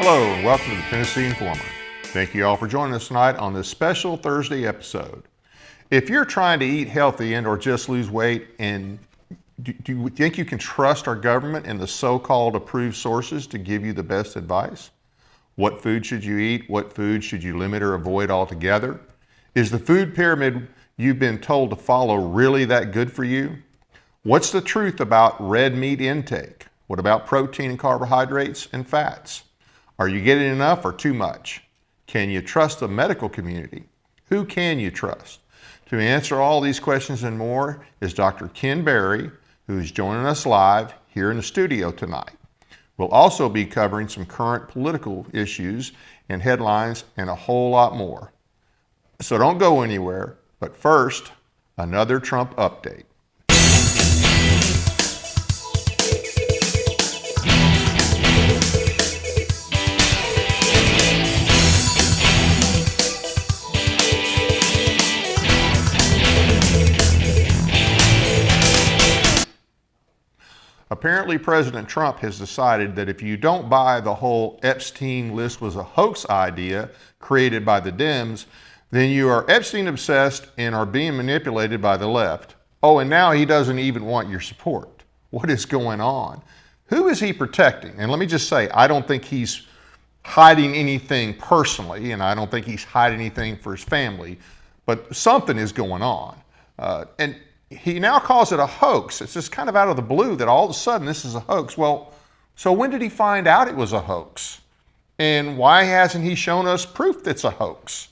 Hello and welcome to the Tennessee Informer. Thank you all for joining us tonight on this special Thursday episode. If you're trying to eat healthy and or just lose weight, and do you think you can trust our government and the so-called approved sources to give you the best advice? What food should you eat? What food should you limit or avoid altogether? Is the food pyramid you've been told to follow really that good for you? What's the truth about red meat intake? What about protein and carbohydrates and fats? Are you getting enough or too much? Can you trust the medical community? Who can you trust? To answer all these questions and more is Dr. Ken Berry, who's joining us live here in the studio tonight. We'll also be covering some current political issues and headlines and a whole lot more. So don't go anywhere, but first, another Trump update. Apparently, President Trump has decided that if you don't buy the whole Epstein list was a hoax idea created by the Dems, then you are Epstein obsessed and are being manipulated by the left. Oh, and now he doesn't even want your support. What is going on? Who is he protecting? And let me just say, I don't think he's hiding anything personally, and I don't think he's hiding anything for his family, but something is going on. And he now calls it a hoax. It's just kind of out of the blue that all of a sudden this is a hoax. Well, so when did he find out it was a hoax? And why hasn't he shown us proof that's a hoax?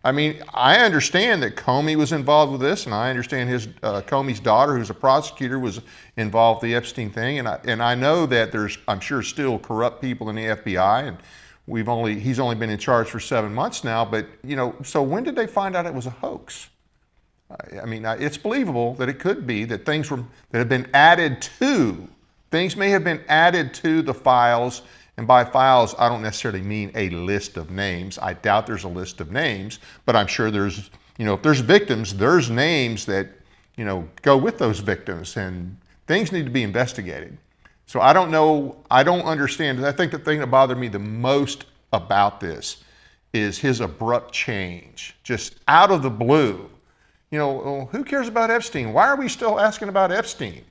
I mean, I understand that Comey was involved with this, and I understand his Comey's daughter, who's a prosecutor, was involved with the Epstein thing, and I know that there's, I'm sure, still corrupt people in the FBI, and he's only been in charge for 7 months now. But so when did they find out it was a hoax? I mean, it's believable that it could be that things that have been added to, things may have been added to the files. And by files, I don't necessarily mean a list of names. I doubt there's a list of names, but I'm sure there's, if there's victims, there's names that, go with those victims, and things need to be investigated. So I don't know, I don't understand. And I think the thing that bothered me the most about this is his abrupt change, just out of the blue. Who cares about Epstein? Why are we still asking about Epstein?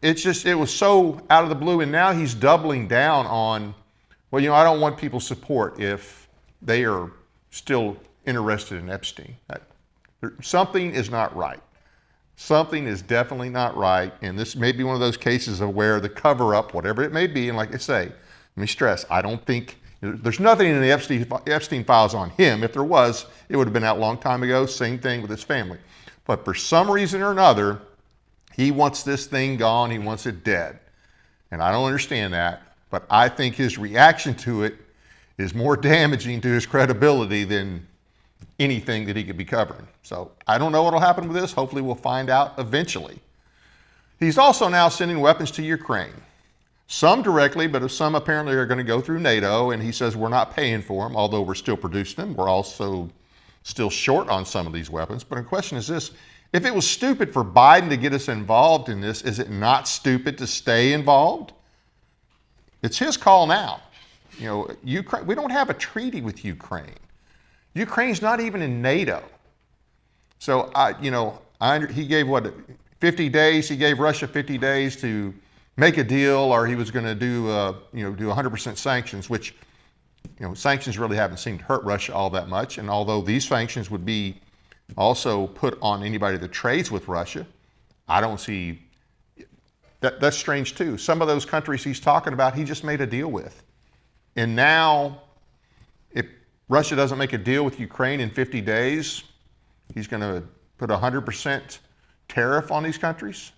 It was so out of the blue, and now he's doubling down on, well, I don't want people's support if they are still interested in Epstein. Something is not right. Something is definitely not right, and this may be one of those cases of where the cover-up, whatever it may be, and like I say, let me stress, I don't think, there's nothing in the Epstein files on him. If there was, it would have been out a long time ago. Same thing with his family. But for some reason or another, he wants this thing gone. He wants it dead. And I don't understand that. But I think his reaction to it is more damaging to his credibility than anything that he could be covering. So I don't know what will happen with this. Hopefully we'll find out eventually. He's also now sending weapons to Ukraine. Some directly, but some apparently are going to go through NATO, and he says we're not paying for them, although we're still producing them. We're also still short on some of these weapons. But the question is this: if it was stupid for Biden to get us involved in this, is it not stupid to stay involved? It's his call now. Ukraine, we don't have a treaty with Ukraine. Ukraine's not even in NATO. So, he gave 50 days? He gave Russia 50 days to make a deal, or he was going to do 100% sanctions, which, sanctions really haven't seemed to hurt Russia all that much. And although these sanctions would be also put on anybody that trades with Russia, I don't see that. That's strange too. Some of those countries he's talking about, he just made a deal with. And now, if Russia doesn't make a deal with Ukraine in 50 days, he's going to put 100% tariff on these countries.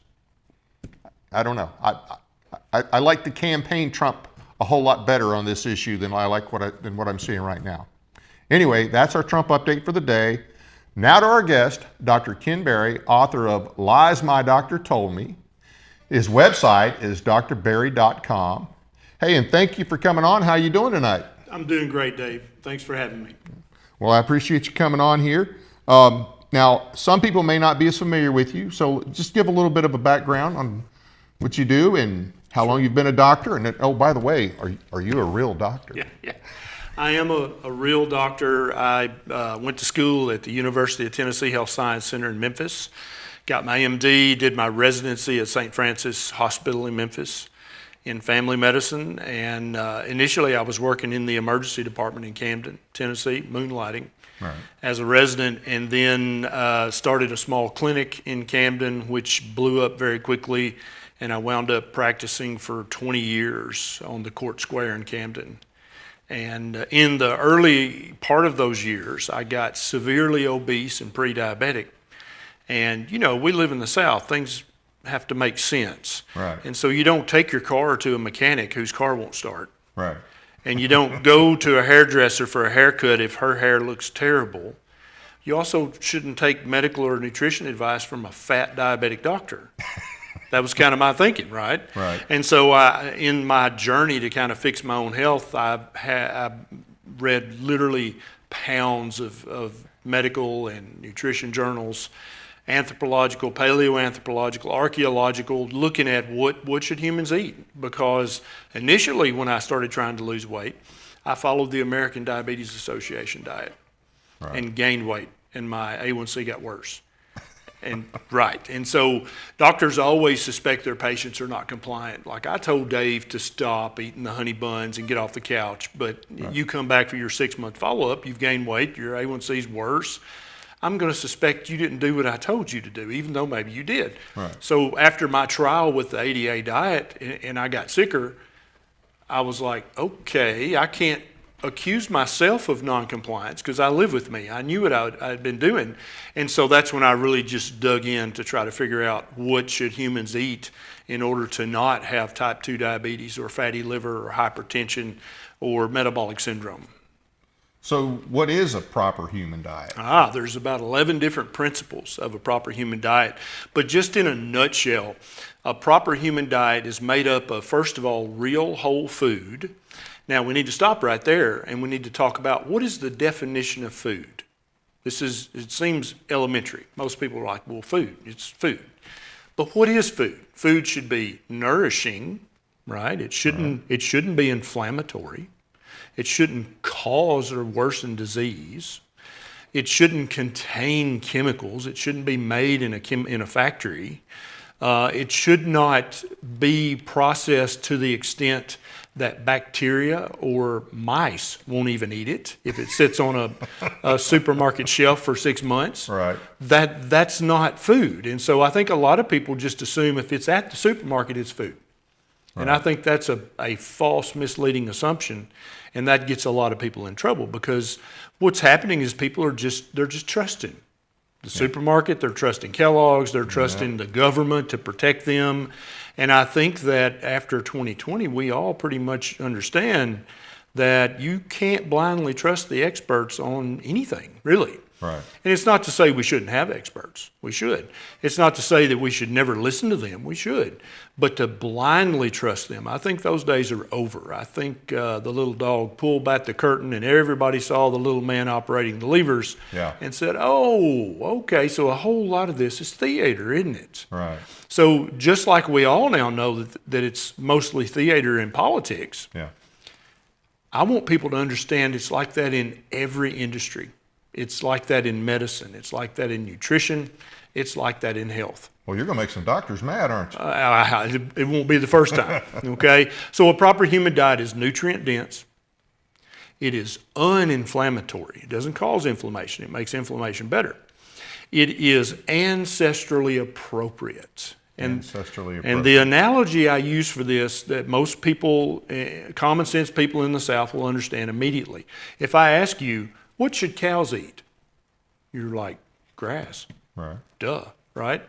I don't know. I like to campaign Trump a whole lot better on this issue than I like than what I'm seeing right now. Anyway, that's our Trump update for the day. Now to our guest, Dr. Ken Berry, author of Lies My Doctor Told Me. His website is drberry.com. Hey, and thank you for coming on. How are you doing tonight? I'm doing great, Dave. Thanks for having me. Well, I appreciate you coming on here. Now, some people may not be as familiar with you, so just give a little bit of a background on what you do and how long you've been a doctor, and then, oh, by the way, are you a real doctor? Yeah. I am a real doctor. I went to school at the University of Tennessee Health Science Center in Memphis, got my MD, did my residency at St. Francis Hospital in Memphis in family medicine, and initially I was working in the emergency department in Camden, Tennessee, moonlighting as a resident, and then started a small clinic in Camden, which blew up very quickly, and I wound up practicing for 20 years on the Court Square in Camden. And in the early part of those years, I got severely obese and pre-diabetic. And, we live in the South. Things have to make sense. Right. And so you don't take your car to a mechanic whose car won't start. Right. And you don't go to a hairdresser for a haircut if her hair looks terrible. You also shouldn't take medical or nutrition advice from a fat diabetic doctor. That was kind of my thinking, right? Right. And so in my journey to kind of fix my own health, I read literally pounds of medical and nutrition journals, anthropological, paleoanthropological, archaeological, looking at what should humans eat. Because initially when I started trying to lose weight, I followed the American Diabetes Association diet and gained weight, and my A1C got worse. And so doctors always suspect their patients are not compliant. Like I told Dave to stop eating the honey buns and get off the couch, but you come back for your 6-month follow-up, you've gained weight, your A1C is worse. I'm going to suspect you didn't do what I told you to do, even though maybe you did. Right. So after my trial with the ADA diet and I got sicker, I was like, okay, I can't accuse myself of non-compliance because I live with me. I knew what I'd been doing. And so that's when I really just dug in to try to figure out what should humans eat in order to not have type 2 diabetes or fatty liver or hypertension or metabolic syndrome. So what is a proper human diet? There's about 11 different principles of a proper human diet. But just in a nutshell, a proper human diet is made up of, first of all, real whole food. Now, we need to stop right there, and we need to talk about what is the definition of food. It seems elementary. Most people are like, well, food, it's food. But what is food? Food should be nourishing, right? It shouldn't be inflammatory. It shouldn't cause or worsen disease. It shouldn't contain chemicals. It shouldn't be made in a factory. It should not be processed to the extent that bacteria or mice won't even eat it if it sits on a supermarket shelf for 6 months. Right. That's not food. And so I think a lot of people just assume if it's at the supermarket, it's food. Right. And I think that's a false, misleading assumption, and that gets a lot of people in trouble because what's happening is people are they're just trusting the supermarket, they're trusting Kellogg's, they're trusting the government to protect them. And I think that after 2020, we all pretty much understand that you can't blindly trust the experts on anything, really. Right. And it's not to say we shouldn't have experts. We should. It's not to say that we should never listen to them. We should. But to blindly trust them, I think those days are over. I think the little dog pulled back the curtain and everybody saw the little man operating the levers and said, oh, okay, so a whole lot of this is theater, isn't it? Right. So just like we all now know that it's mostly theater in politics, I want people to understand it's like that in every industry. It's like that in medicine. It's like that in nutrition. It's like that in health. Well, you're going to make some doctors mad, aren't you? It won't be the first time, okay? So a proper human diet is nutrient dense. It is uninflammatory. It doesn't cause inflammation. It makes inflammation better. It is ancestrally appropriate. And the analogy I use for this that most people, common sense people in the South will understand immediately. If I ask you, what should cows eat? You're like, grass. Right. Duh, right?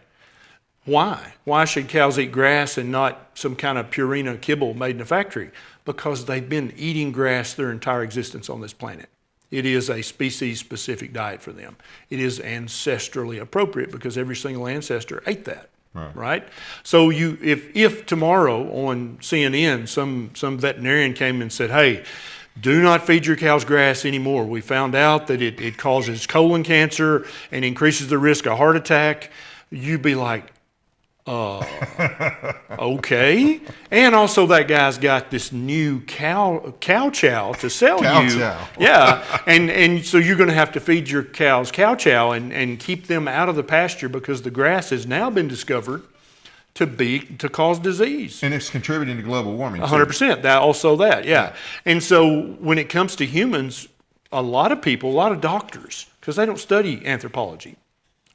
Why? Why should cows eat grass and not some kind of Purina kibble made in a factory? Because they've been eating grass their entire existence on this planet. It is a species-specific diet for them. It is ancestrally appropriate because every single ancestor ate that. Right? So if tomorrow on CNN some veterinarian came and said, hey, do not feed your cows grass anymore. We found out that it causes colon cancer and increases the risk of heart attack. You'd be like, Okay. And also that guy's got this new cow chow to sell Cow you. chow. Yeah. And so you're going to have to feed your cows cow chow and keep them out of the pasture because the grass has now been discovered to cause disease. And it's contributing to global warming. 100%. Yeah. And so when it comes to humans, a lot of doctors, because they don't study anthropology,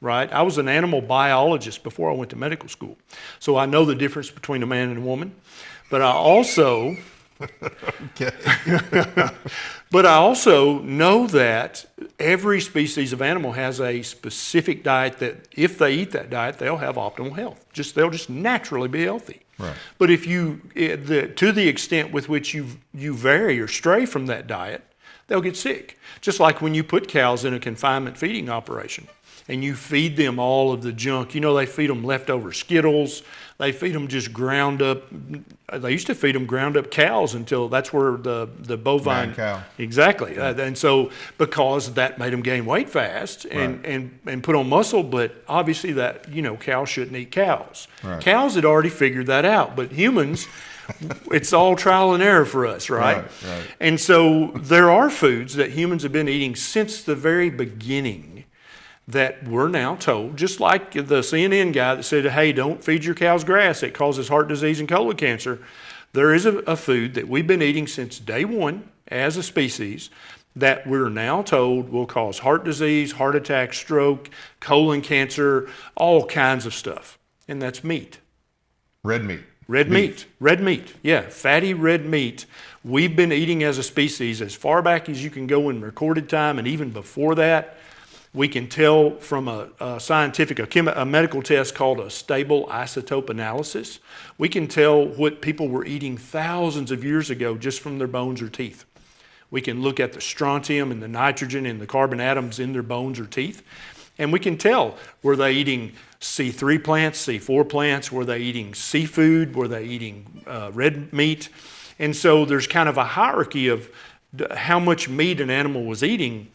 right? I was an animal biologist before I went to medical school. So I know the difference between a man and a woman. But I also But I also know that every species of animal has a specific diet that if they eat that diet, they'll have optimal health. They'll just naturally be healthy. Right. But if to the extent with which you vary or stray from that diet, they'll get sick. Just like when you put cows in a confinement feeding operation and you feed them all of the junk. They feed them leftover Skittles. They feed them just ground up. They used to feed them ground up cows until that's where the bovine. Mad cow. Exactly. And so because that made them gain weight fast and put on muscle, but obviously that, cows shouldn't eat cows. Right. Cows had already figured that out, but humans, it's all trial and error for us, right? Right. And so there are foods that humans have been eating since the very beginning that we're now told, just like the CNN guy that said, hey, don't feed your cows grass, it causes heart disease and colon cancer. There is a food that we've been eating since day one as a species that we're now told will cause heart disease, heart attack, stroke, colon cancer, all kinds of stuff. And that's meat. Red meat. Red meat. Yeah, fatty red meat. We've been eating as a species as far back as you can go in recorded time, and even before that. We can tell from a scientific, a medical test called a stable isotope analysis. We can tell what people were eating thousands of years ago just from their bones or teeth. We can look at the strontium and the nitrogen and the carbon atoms in their bones or teeth. And we can tell, were they eating C3 plants, C4 plants? Were they eating seafood? Were they eating red meat? And so there's kind of a hierarchy of how much meat an animal was eating.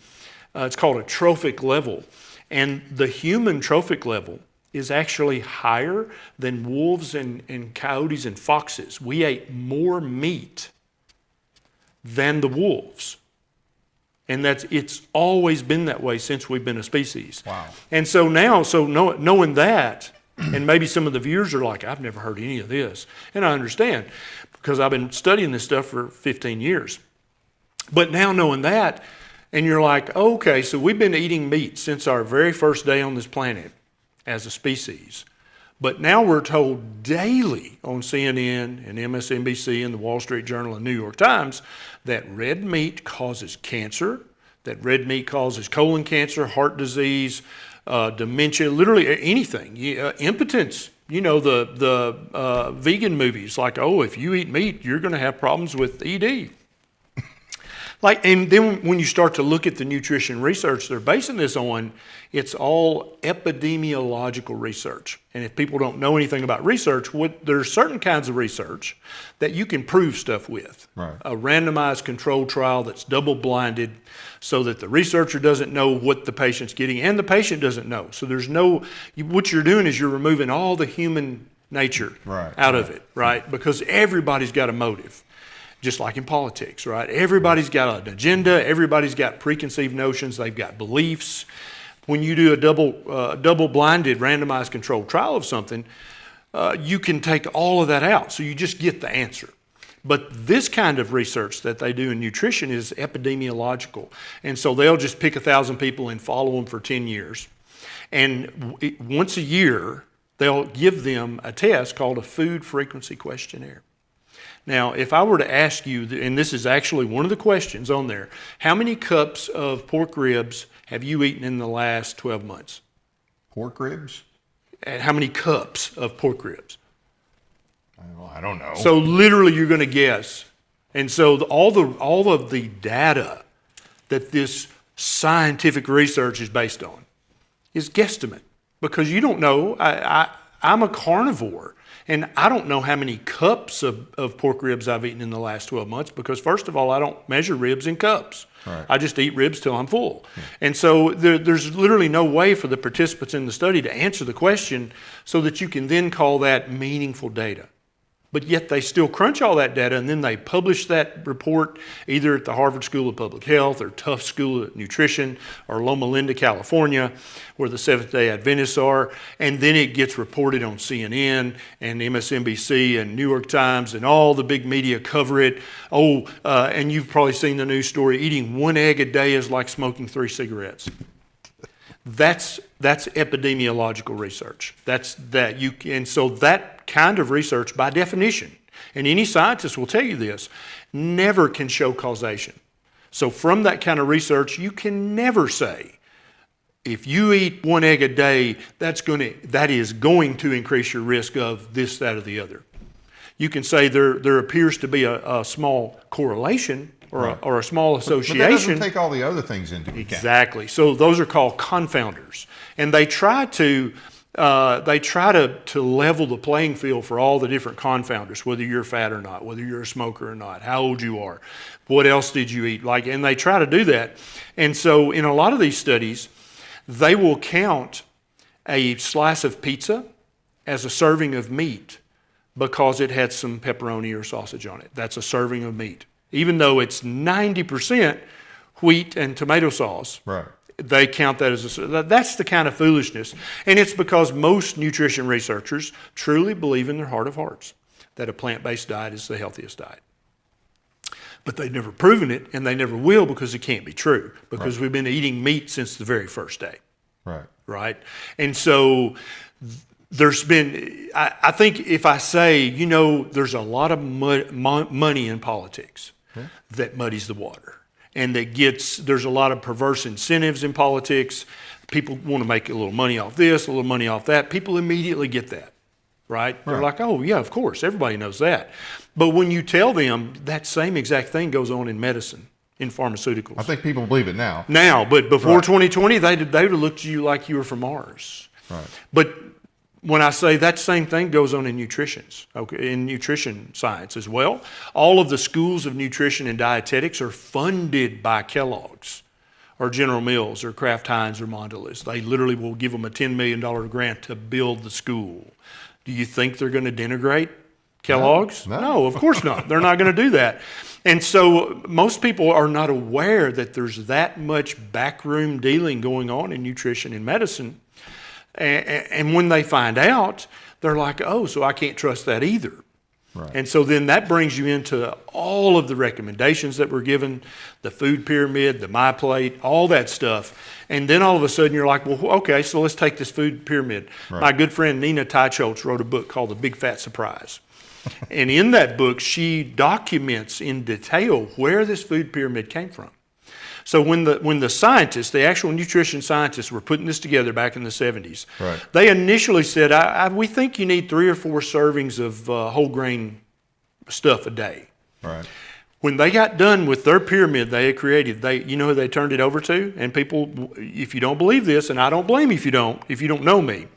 It's called a trophic level. And the human trophic level is actually higher than wolves and coyotes and foxes. We ate more meat than the wolves. And it's always been that way since we've been a species. Wow. And so now, knowing that, and maybe some of the viewers are like, I've never heard any of this. And I understand, because I've been studying this stuff for 15 years. But now knowing that, and you're like, okay, so we've been eating meat since our very first day on this planet as a species. But now we're told daily on CNN and MSNBC and the Wall Street Journal and New York Times that red meat causes cancer, that red meat causes colon cancer, heart disease, dementia, literally anything, impotence. The vegan movies, like, oh, if you eat meat, you're going to have problems with ED. And then when you start to look at the nutrition research they're basing this on, it's all epidemiological research. And if people don't know anything about research, there's certain kinds of research that you can prove stuff with. Right. A randomized controlled trial that's double-blinded so that the researcher doesn't know what the patient's getting and the patient doesn't know. So what you're doing is you're removing all the human nature out of it, right? Because everybody's got a motive. Just like in politics, right? Everybody's got an agenda. Everybody's got preconceived notions. They've got beliefs. When you do a double-blinded, randomized controlled trial of something, you can take all of that out. So you just get the answer. But this kind of research that they do in nutrition is epidemiological. And so they'll just pick 1,000 people and follow them for 10 years. And once a year, they'll give them a test called a food frequency questionnaire. Now, if I were to ask you, and this is actually one of the questions on there, how many cups of pork ribs have you eaten in the last 12 months? Pork ribs? And how many cups of pork ribs? I don't know. So literally you're going to guess. And so all of the data that this scientific research is based on is guesstimate. Because you don't know. I'm a carnivore. And I don't know how many cups of pork ribs I've eaten in the last 12 months because, first of all, I don't measure ribs in cups. Right. I just eat ribs till I'm full. And so there's literally no way for the participants in the study to answer the question so that you can then call that meaningful data. But yet they still crunch all that data and then they publish that report either at the Harvard School of Public Health or Tufts School of Nutrition or Loma Linda, California, where the Seventh-day Adventists are. And then it gets reported on CNN and MSNBC and New York Times and all the big media cover it. And you've probably seen the news story, eating 1 egg a day is like smoking 3 cigarettes. That's epidemiological research. And so that kind of research, by definition, and any scientist will tell you this, never can show causation. So from that kind of research, you can never say, if you eat 1 egg a day, that is going to increase your risk of this, that, or the other. You can say there appears to be a small correlation or a small association. But that doesn't take all the other things into account. Exactly. So those are called confounders, and they try to level the playing field for all the different confounders, whether you're fat or not, whether you're a smoker or not, how old you are, what else did you eat, and they try to do that. And so in a lot of these studies, they will count a slice of pizza as a serving of meat because it had some pepperoni or sausage on it. That's a serving of meat. Even though it's 90% wheat and tomato sauce, right, they count that as that's the kind of foolishness. And it's because most nutrition researchers truly believe in their heart of hearts that a plant-based diet is the healthiest diet. But they've never proven it, and they never will because it can't be true, because we've been eating meat since the very first day. Right? And so there's been, I think if I say, there's a lot of money in politics that muddies the water. And there's a lot of perverse incentives in politics. People want to make a little money off this, a little money off that. People immediately get that, right? They're like, oh, yeah, of course, everybody knows that. But when you tell them that same exact thing goes on in medicine, in pharmaceuticals. I think people believe it now. But before 2020, they'd have looked at you like you were from Mars. Right. But when I say that same thing goes on in in nutrition science as well. All of the schools of nutrition and dietetics are funded by Kellogg's or General Mills or Kraft Heinz or Mondelez. They literally will give them a $10 million grant to build the school. Do you think they're going to denigrate Kellogg's? No, of course not. They're not going to do that. And so most people are not aware that there's that much backroom dealing going on in nutrition and medicine. And when they find out, they're like, oh, so I can't trust that either. Right. And so then that brings you into all of the recommendations that were given, the food pyramid, the My Plate, all that stuff. And then all of a sudden you're like, well, okay, so let's take this food pyramid. Right. My good friend Nina Teicholz wrote a book called The Big Fat Surprise. And in that book, she documents in detail where this food pyramid came from. So when the scientists, the actual nutrition scientists, were putting this together back in the 70s, they initially said, we think you need 3 or 4 servings of whole grain stuff a day. Right. When they got done with their pyramid they had created, you know who they turned it over to? And people, if you don't believe this, and I don't blame you if you don't know me,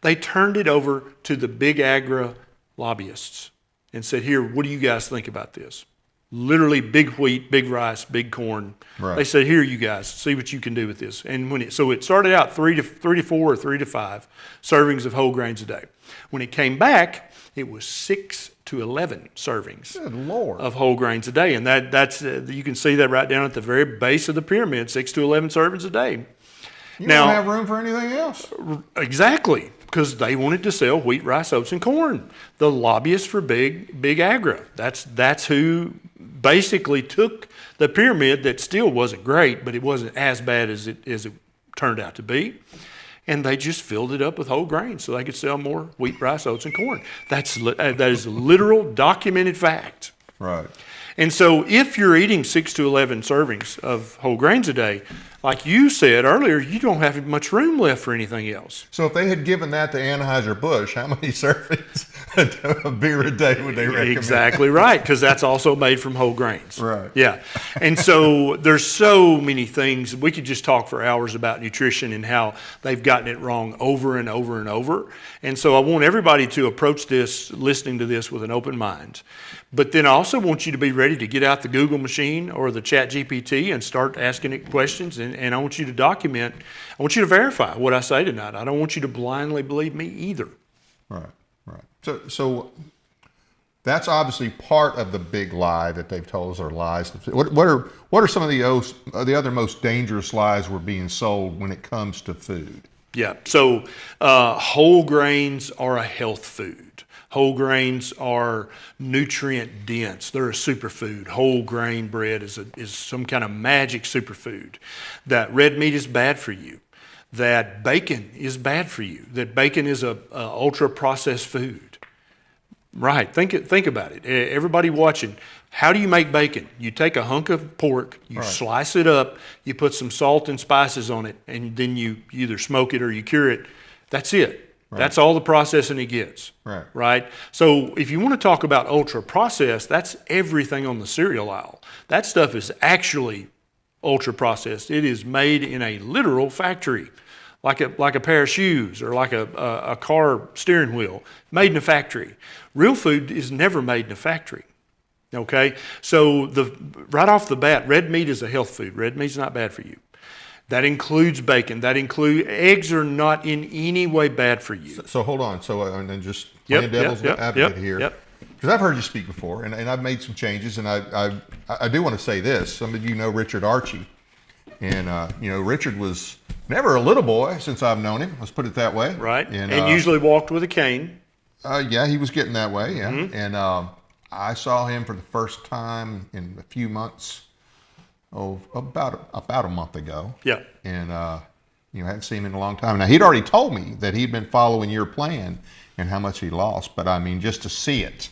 they turned it over to the big agri lobbyists and said, here, what do you guys think about this? Literally big wheat, big rice, big corn. Right. They said, here, you guys, see what you can do with this. And so it started out 3 to 4 or 3 to 5 servings of whole grains a day. When it came back, it was 6 to 11 servings Good Lord. of whole grains a day. And that's you can see that right down at the very base of the pyramid, 6 to 11 servings a day. You don't have room for anything else. Exactly, because they wanted to sell wheat, rice, oats, and corn. The lobbyists for big agri. That's who basically took the pyramid that still wasn't great, but it wasn't as bad as it turned out to be, and they just filled it up with whole grains so they could sell more wheat, rice, oats, and corn. That is a literal documented fact. Right. And so if you're eating 6 to 11 servings of whole grains a day, like you said earlier, you don't have much room left for anything else. So if they had given that to Anheuser-Busch, how many servings of beer a day would they recommend? Exactly right, because that's also made from whole grains. Right. Yeah. And so there's so many things. We could just talk for hours about nutrition and how they've gotten it wrong over and over and over. And so I want everybody to approach this, listening to this, with an open mind. But then I also want you to be ready to get out the Google machine or the Chat GPT and start asking it questions. And I want you to document, I want you to verify what I say tonight. I don't want you to blindly believe me either. Right, right. So that's obviously part of the big lie that they've told us are lies. What are some of the other most dangerous lies we're being sold when it comes to food? Yeah, so whole grains are a health food. Whole grains are nutrient dense. They're a superfood. Whole grain bread is some kind of magic superfood. That red meat is bad for you. That bacon is bad for you. That bacon is a ultra processed food. Right, think about it. Everybody watching, how do you make bacon? You take a hunk of pork, you slice it up, you put some salt and spices on it, and then you either smoke it or you cure it. That's it. Right. That's all the processing it gets. Right. So if you want to talk about ultra processed, that's everything on the cereal aisle. That stuff is actually ultra processed. It is made in a literal factory, like a pair of shoes or like a car steering wheel, made in a factory. Real food is never made in a factory. Okay, so right off the bat, red meat is a health food. Red meat's not bad for you. That includes bacon. That includes eggs are not in any way bad for you. So hold on. So and then just playing devil's advocate here, because I've heard you speak before, and I've made some changes, and I do want to say this. Some of you know Richard Archie, and Richard was never a little boy since I've known him. Let's put it that way. Right. And usually walked with a cane. Yeah, he was getting that way. Yeah, and I saw him for the first time in a few months. About a month ago. Yeah. And hadn't seen him in a long time. Now he'd already told me that he'd been following your plan and how much he lost. But I mean, just to see it,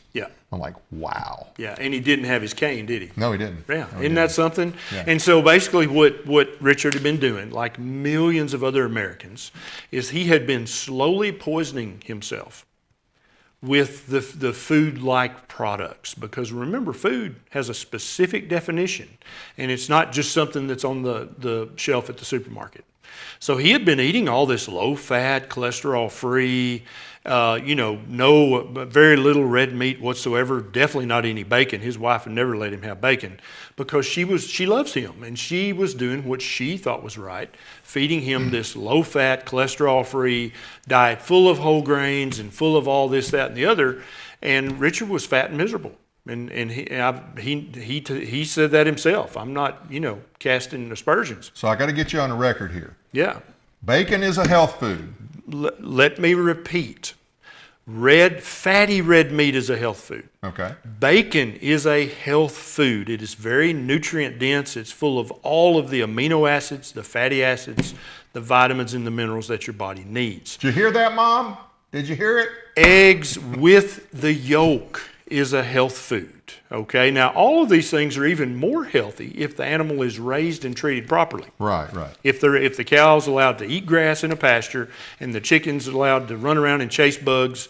I'm like, wow. Yeah, and he didn't have his cane, did he? No, he didn't. Yeah, no, isn't that something? Yeah. And so basically, what Richard had been doing, like millions of other Americans, is he had been slowly poisoning himself with the food-like products, because remember, food has a specific definition, and it's not just something that's on the shelf at the supermarket. So he had been eating all this low-fat, cholesterol-free, very little red meat whatsoever, definitely not any bacon. His wife had never let him have bacon because she loves him, and she was doing what she thought was right, feeding him this low-fat, cholesterol-free diet full of whole grains and full of all this, that, and the other. And Richard was fat and miserable. And he said that himself. I'm not, casting aspersions. So I got to get you on the record here. Yeah. Bacon is a health food. Let me repeat. Fatty red meat is a health food. Okay. Bacon is a health food. It is very nutrient dense. It's full of all of the amino acids, the fatty acids, the vitamins and the minerals that your body needs. Did you hear that, Mom? Did you hear it? Eggs with the yolk is a health food. Okay. Now, all of these things are even more healthy if the animal is raised and treated properly. Right. If the cow's allowed to eat grass in a pasture and the chicken's allowed to run around and chase bugs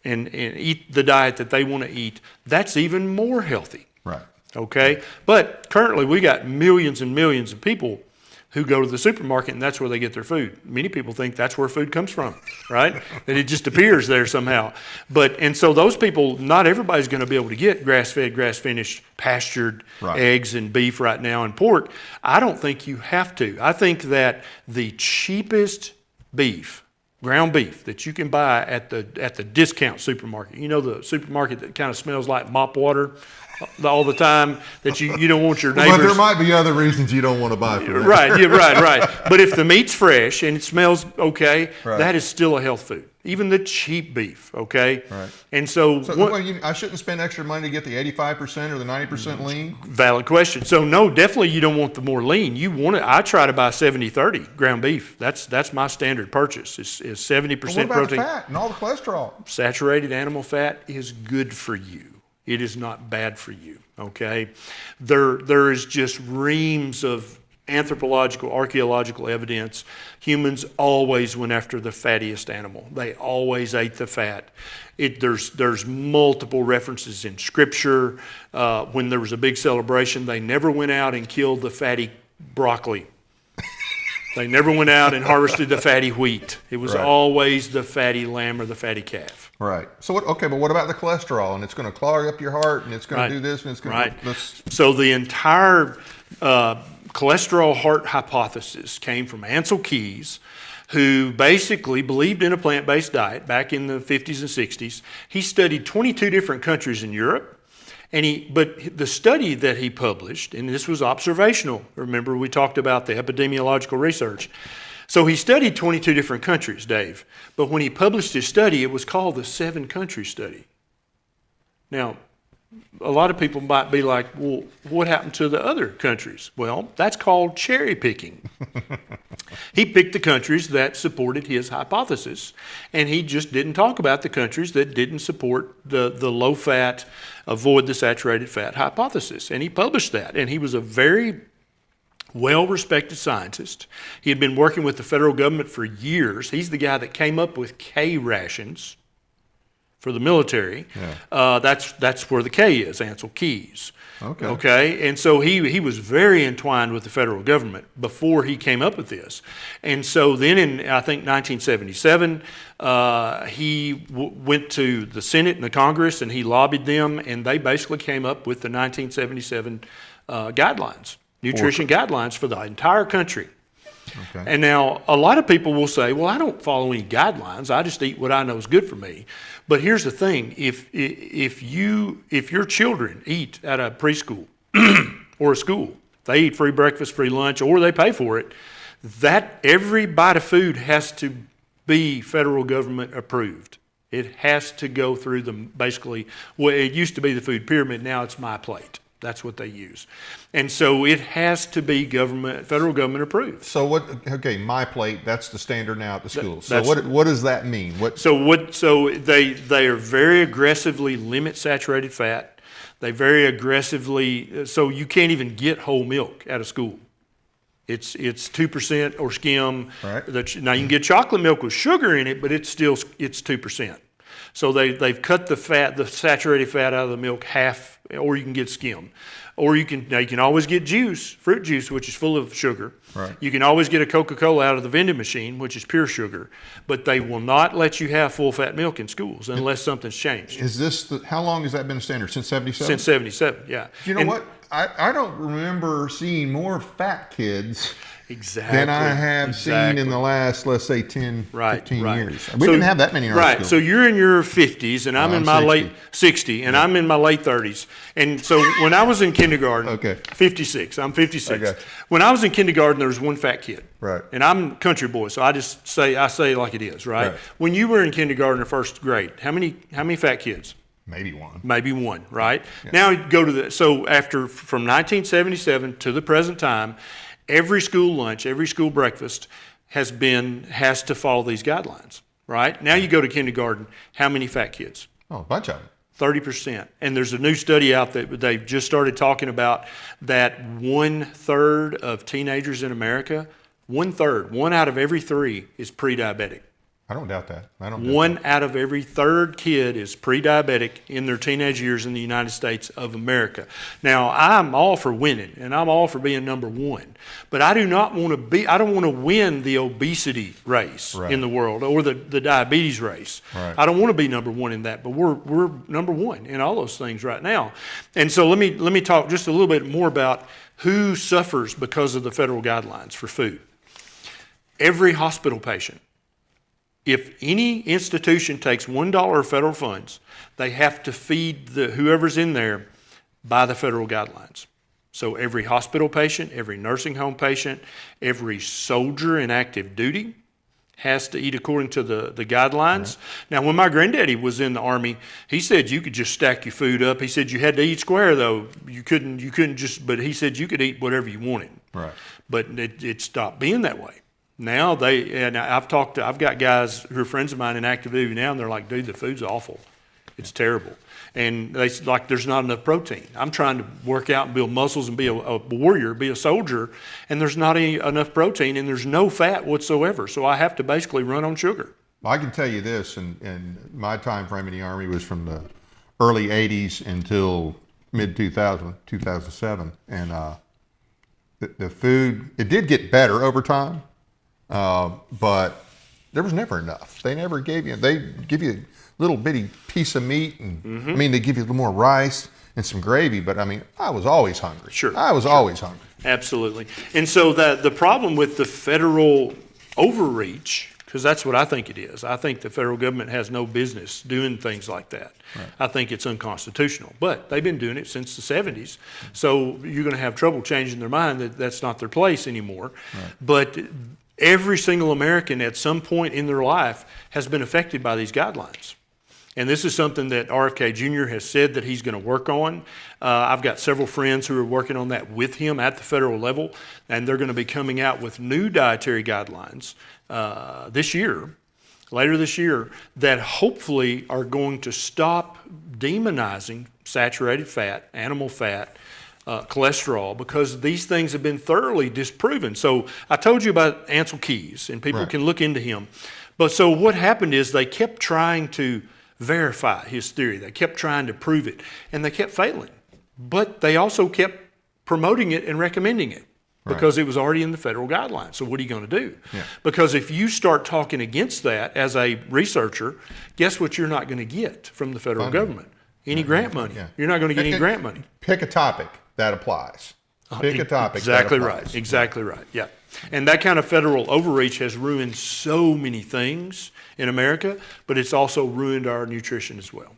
and eat the diet that they want to eat, that's even more healthy. Right. Okay. But currently we got millions and millions of people who go to the supermarket and that's where they get their food. Many people think that's where food comes from, right? That it just appears there somehow. And so those people, not everybody's going to be able to get grass-fed, grass-finished, pastured eggs and beef right now and pork. I don't think you have to. I think that the cheapest beef, ground beef, that you can buy at the discount supermarket, the supermarket that kind of smells like mop water all the time, that you don't want your neighbors. But there might be other reasons you don't want to buy from it. Right, yeah, right. But if the meat's fresh and it smells okay, that is still a health food. Even the cheap beef, okay? Right. And so I shouldn't spend extra money to get the 85% or the 90% lean? Valid question. So no, definitely you don't want the more lean. You want it. I try to buy 70-30 ground beef. That's my standard purchase. Is 70% what about protein. the fat and all the cholesterol? Saturated animal fat is good for you. It is not bad for you, okay? There is just reams of anthropological, archaeological evidence. Humans always went after the fattiest animal. They always ate the fat. There's multiple references in Scripture. When there was a big celebration, they never went out and killed the fatty broccoli. They never went out and harvested the fatty wheat. It was always the fatty lamb or the fatty calf. Right. So but what about the cholesterol? And it's going to clog up your heart, and it's going to do this, and it's going to... So the entire cholesterol heart hypothesis came from Ancel Keys, who basically believed in a plant-based diet back in the 50s and 60s. He studied 22 different countries in Europe. But the study that he published, and this was observational, remember we talked about the epidemiological research. So he studied 22 different countries, Dave. But when he published his study, it was called the 7-country study. Now, a lot of people might be like, well, what happened to the other countries? Well, that's called cherry picking. He picked the countries that supported his hypothesis, and he just didn't talk about the countries that didn't support the low-fat, avoid the saturated fat hypothesis. And he published that, and he was a very well-respected scientist. He had been working with the federal government for years. He's the guy that came up with K rations for the military. Yeah. That's where the K is, Ancel Keys. Okay. And so he was very entwined with the federal government before he came up with this. And so then in, I think, 1977, he went to the Senate and the Congress, and he lobbied them, and they basically came up with the 1977 guidelines, nutrition guidelines for the entire country. Okay. And now a lot of people will say, well, I don't follow any guidelines. I just eat what I know is good for me. But here's the thing. If your children eat at a preschool or a school, they eat free breakfast, free lunch, or they pay for it, that every bite of food has to be federal government approved. It has to go through basically, well, it used to be the food pyramid, now it's My Plate. That's what they use. And so it has to be federal government approved. So My Plate, that's the standard now at the schools. So what does that mean? So they are very aggressively limit saturated fat. They very aggressively, so you can't even get whole milk at a school. It's 2% or skim. Right. Now you can get chocolate milk with sugar in it, but it's 2%. So they've cut the saturated fat out of the milk half, or you can get skim. Or you can always get fruit juice, which is full of sugar. Right. You can always get a Coca-Cola out of the vending machine, which is pure sugar. But they will not let you have full-fat milk in schools unless something's changed. How long has that been a standard? Since 77? Since 77, yeah. You know what? I don't remember seeing more fat kids than I have seen in the last, let's say, 10, 15 years. We didn't have that many in our school. So you're in your 50s, and I'm in my late 60, and I'm in my late 30s. And so when I was in kindergarten, 56, I'm 56. Okay. When I was in kindergarten, there was one fat kid. Right. And I'm a country boy, so I say it like it is, right? When you were in kindergarten or first grade, how many fat kids? Maybe one. Maybe one, right? Yeah. Now go to from 1977 to the present time, every school lunch, every school breakfast has to follow these guidelines, right? Now you go to kindergarten, how many fat kids? Oh, a bunch of them. 30%. And there's a new study out that they've just started talking about that 1/3 of teenagers in America, 1/3, 1 out of every 3 is pre-diabetic. I don't doubt that. One out of every 3rd kid is pre-diabetic in their teenage years in the United States of America. Now, I'm all for winning, and I'm all for being number one. But I don't want to win the obesity race in the world or the diabetes race. Right. I don't want to be number one in that, but we're number one in all those things right now. And so let me talk just a little bit more about who suffers because of the federal guidelines for food. Every hospital patient. If any institution takes $1 of federal funds, they have to feed whoever's in there by the federal guidelines. So every hospital patient, every nursing home patient, every soldier in active duty has to eat according to the guidelines. Right. Now, when my granddaddy was in the Army, he said you could just stack your food up. He said you had to eat square, though. You couldn't but he said you could eat whatever you wanted. Right. But it stopped being that way. Now I've got guys who are friends of mine in active duty now, and they're like, dude, the food's awful. It's terrible. and there's not enough protein. I'm trying to work out and build muscles and be a warrior, be a soldier, and there's not enough protein and there's no fat whatsoever. So I have to basically run on sugar. Well, I can tell you this, and my time frame in the Army was from the early 80s until mid-2000, 2007. And the food, it did get better over time, but there was never enough. They give you a little bitty piece of meat, and I mean, they give you a little more rice and some gravy, but I mean, I was always hungry. Sure. I was always hungry. Absolutely. And so the problem with the federal overreach, because that's what I think it is. I think the federal government has no business doing things like that. Right. I think it's unconstitutional, but they've been doing it since the 70s. So you're going to have trouble changing their mind that that's not their place anymore. Right. But every single American at some point in their life has been affected by these guidelines. And this is something that RFK Jr. has said that he's going to work on. I've got several friends who are working on that with him at the federal level, and they're going to be coming out with new dietary guidelines later this year, that hopefully are going to stop demonizing saturated fat, animal fat, cholesterol, because these things have been thoroughly disproven. So I told you about Ansel Keys, and people can look into him. But so what happened is they kept trying to verify his theory. They kept trying to prove it, and they kept failing. But they also kept promoting it and recommending it because it was already in the federal guidelines. So what are you going to do? Yeah. Because if you start talking against that as a researcher, guess what you're not going to get from the federal government? Any grant money. Yeah. You're not going to get any grant money. Pick a topic that applies. Pick a topic exactly that applies. Right. Exactly right. Yeah. And that kind of federal overreach has ruined so many things in America, but it's also ruined our nutrition as well.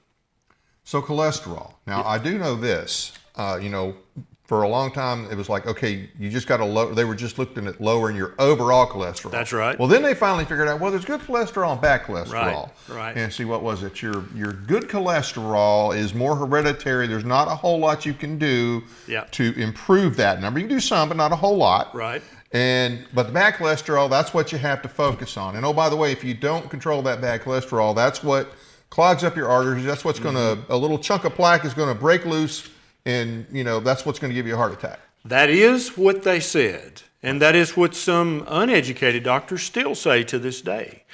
So cholesterol. Now, I do know this. For a long time, it was like, okay, you just got to lower. They were just looking at lowering your overall cholesterol. That's right. Well, then they finally figured out, well, there's good cholesterol and bad cholesterol. Right. And see, what was it? Your good cholesterol is more hereditary. There's not a whole lot you can do to improve that number. You can do some, but not a whole lot. Right. But the bad cholesterol, that's what you have to focus on. And oh, by the way, if you don't control that bad cholesterol, that's what clogs up your arteries. That's what's going to, a little chunk of plaque is going to break loose. And, that's what's going to give you a heart attack. That is what they said. And that is what some uneducated doctors still say to this day.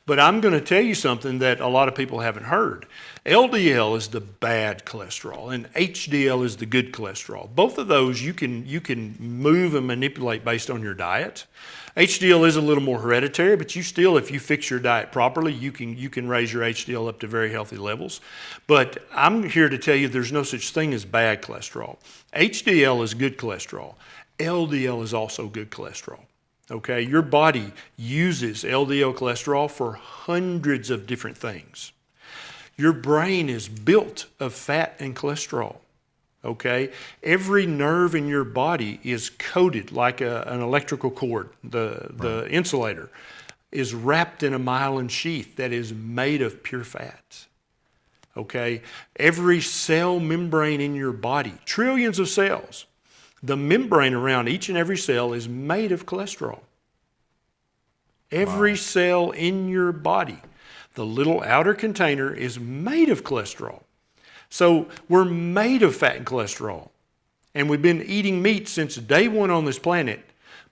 But I'm going to tell you something that a lot of people haven't heard. LDL is the bad cholesterol, and HDL is the good cholesterol. Both of those you can move and manipulate based on your diet. HDL is a little more hereditary, but you still, if you fix your diet properly, you can raise your HDL up to very healthy levels. But I'm here to tell you there's no such thing as bad cholesterol. HDL is good cholesterol. LDL is also good cholesterol. Okay, your body uses LDL cholesterol for hundreds of different things. Your brain is built of fat and cholesterol. Okay, every nerve in your body is coated like an electrical cord. The insulator is wrapped in a myelin sheath that is made of pure fat. Okay, every cell membrane in your body, trillions of cells, the membrane around each and every cell is made of cholesterol. Every cell in your body, the little outer container is made of cholesterol. So we're made of fat and cholesterol. And we've been eating meat since day one on this planet,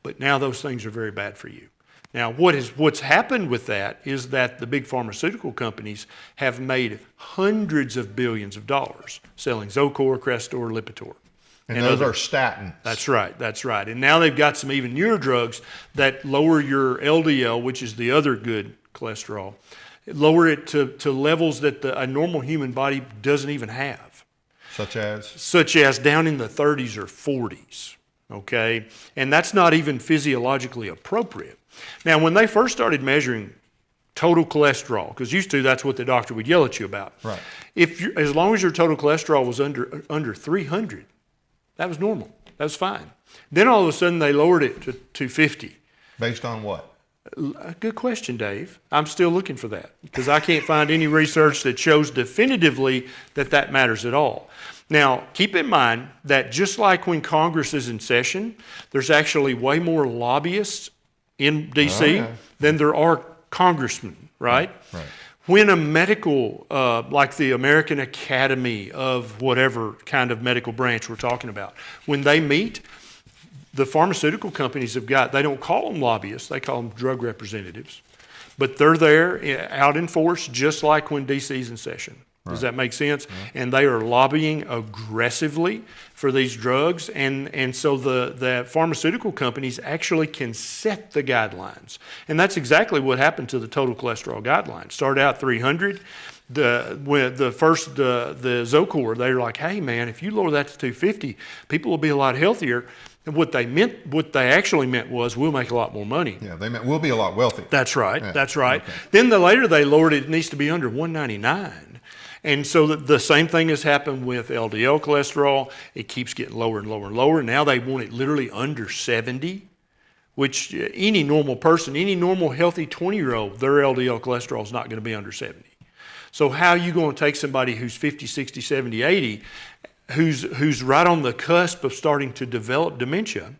but now those things are very bad for you. Now, what's happened with that is that the big pharmaceutical companies have made hundreds of billions of dollars selling Zocor, Crestor, Lipitor. And those are statins. That's right. And now they've got some even newer drugs that lower your LDL, which is the other good cholesterol, lower it to levels that a normal human body doesn't even have. Such as? Such as down in the 30s or 40s, okay? And that's not even physiologically appropriate. Now, when they first started measuring total cholesterol, because used to that's what the doctor would yell at you about. Right. As long as your total cholesterol was under 300, that was normal. That was fine. Then all of a sudden they lowered it to 250. Based on what? Good question, Dave. I'm still looking for that because I can't find any research that shows definitively that matters at all. Now, keep in mind that just like when Congress is in session, there's actually way more lobbyists in D.C. than there are congressmen, right? When a medical, like the American Academy of whatever kind of medical branch we're talking about, when they meet, the pharmaceutical companies they don't call them lobbyists, they call them drug representatives. But they're there out in force just like when DC's in session. Does that make sense? And they are lobbying aggressively for these drugs. And so the pharmaceutical companies actually can set the guidelines. And that's exactly what happened to the total cholesterol guidelines. Started out 300. The Zocor, they were like, hey man, if you lower that to 250, people will be a lot healthier. And what they actually meant was we'll make a lot more money. Yeah, they meant we'll be a lot wealthier. That's right. Yeah. That's right. Okay. Then later they lowered it needs to be under 199. And so the same thing has happened with LDL cholesterol. It keeps getting lower and lower and lower. Now they want it literally under 70, which any normal person, any normal healthy 20-year-old, their LDL cholesterol is not going to be under 70. So how are you going to take somebody who's 50, 60, 70, 80, who's right on the cusp of starting to develop dementia?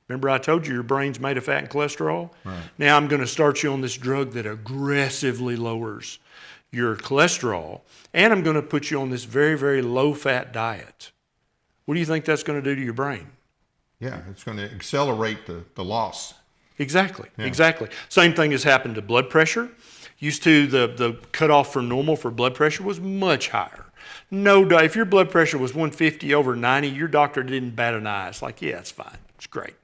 Remember I told you your brain's made of fat and cholesterol? Right. Now I'm going to start you on this drug that aggressively lowers your cholesterol, and I'm going to put you on this very, very low-fat diet. What do you think that's going to do to your brain? Yeah, it's going to accelerate the loss. Exactly, exactly. Same thing has happened to blood pressure. Used to, the cutoff for normal for blood pressure was much higher. No, if your blood pressure was 150 over 90, your doctor didn't bat an eye. It's like, yeah, it's fine, it's great.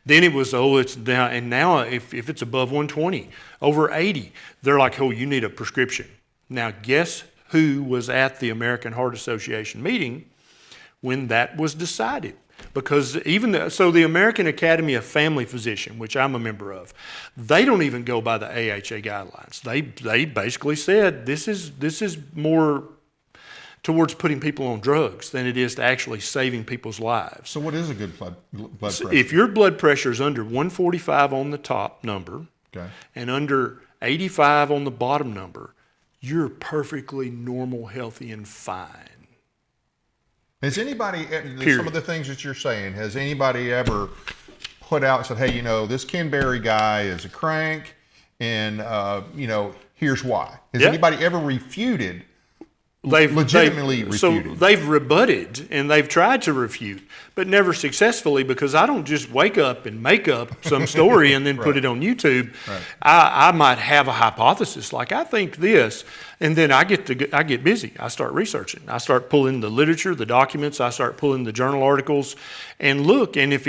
Then it was, it's down, and now if it's above 120, over 80, they're like, oh, you need a prescription. Now, guess who was at the American Heart Association meeting when that was decided? Because the American Academy of Family Physician, which I'm a member of, they don't even go by the AHA guidelines. They basically said this is more towards putting people on drugs than it is to actually saving people's lives. So what is a good blood pressure? If your blood pressure is under 145 on the top number, okay, and under 85 on the bottom number, you're perfectly normal, healthy, and fine. Has anybody, some of the things that you're saying, has anybody ever put out and said, hey, this Ken Berry guy is a crank, and, here's why? Has anybody ever refuted? Legitimately refuted. So they've rebutted and they've tried to refute, but never successfully, because I don't just wake up and make up some story and then put it on YouTube. Right. I might have a hypothesis, like I think this, and then I get busy. I start researching. I start pulling the literature, the documents. I start pulling the journal articles, and look. And if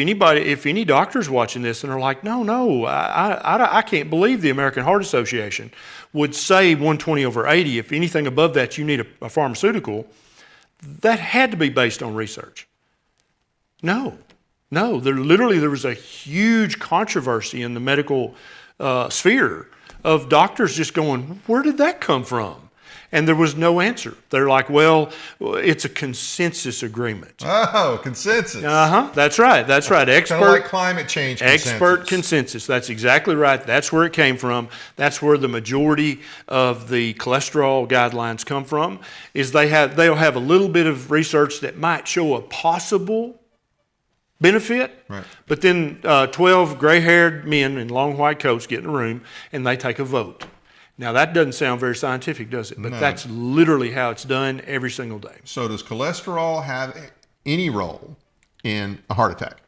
any doctor's watching this and are like, no, I can't believe the American Heart Association would say 120 over 80. If anything above that, you need a pharmaceutical. That had to be based on research. No. There was a huge controversy in the medical sphere of doctors just going, where did that come from? And there was no answer. They're like, well, it's a consensus agreement. Oh, consensus. That's right. Expert, kind of like climate change consensus. Expert consensus. That's exactly right. That's where it came from. That's where the majority of the cholesterol guidelines come from, is they'll have a little bit of research that might show a possible benefit, right, but then 12 gray-haired men in long white coats get in a room and they take a vote. Now, that doesn't sound very scientific, does it? But that's literally how it's done every single day. So does cholesterol have any role in a heart attack?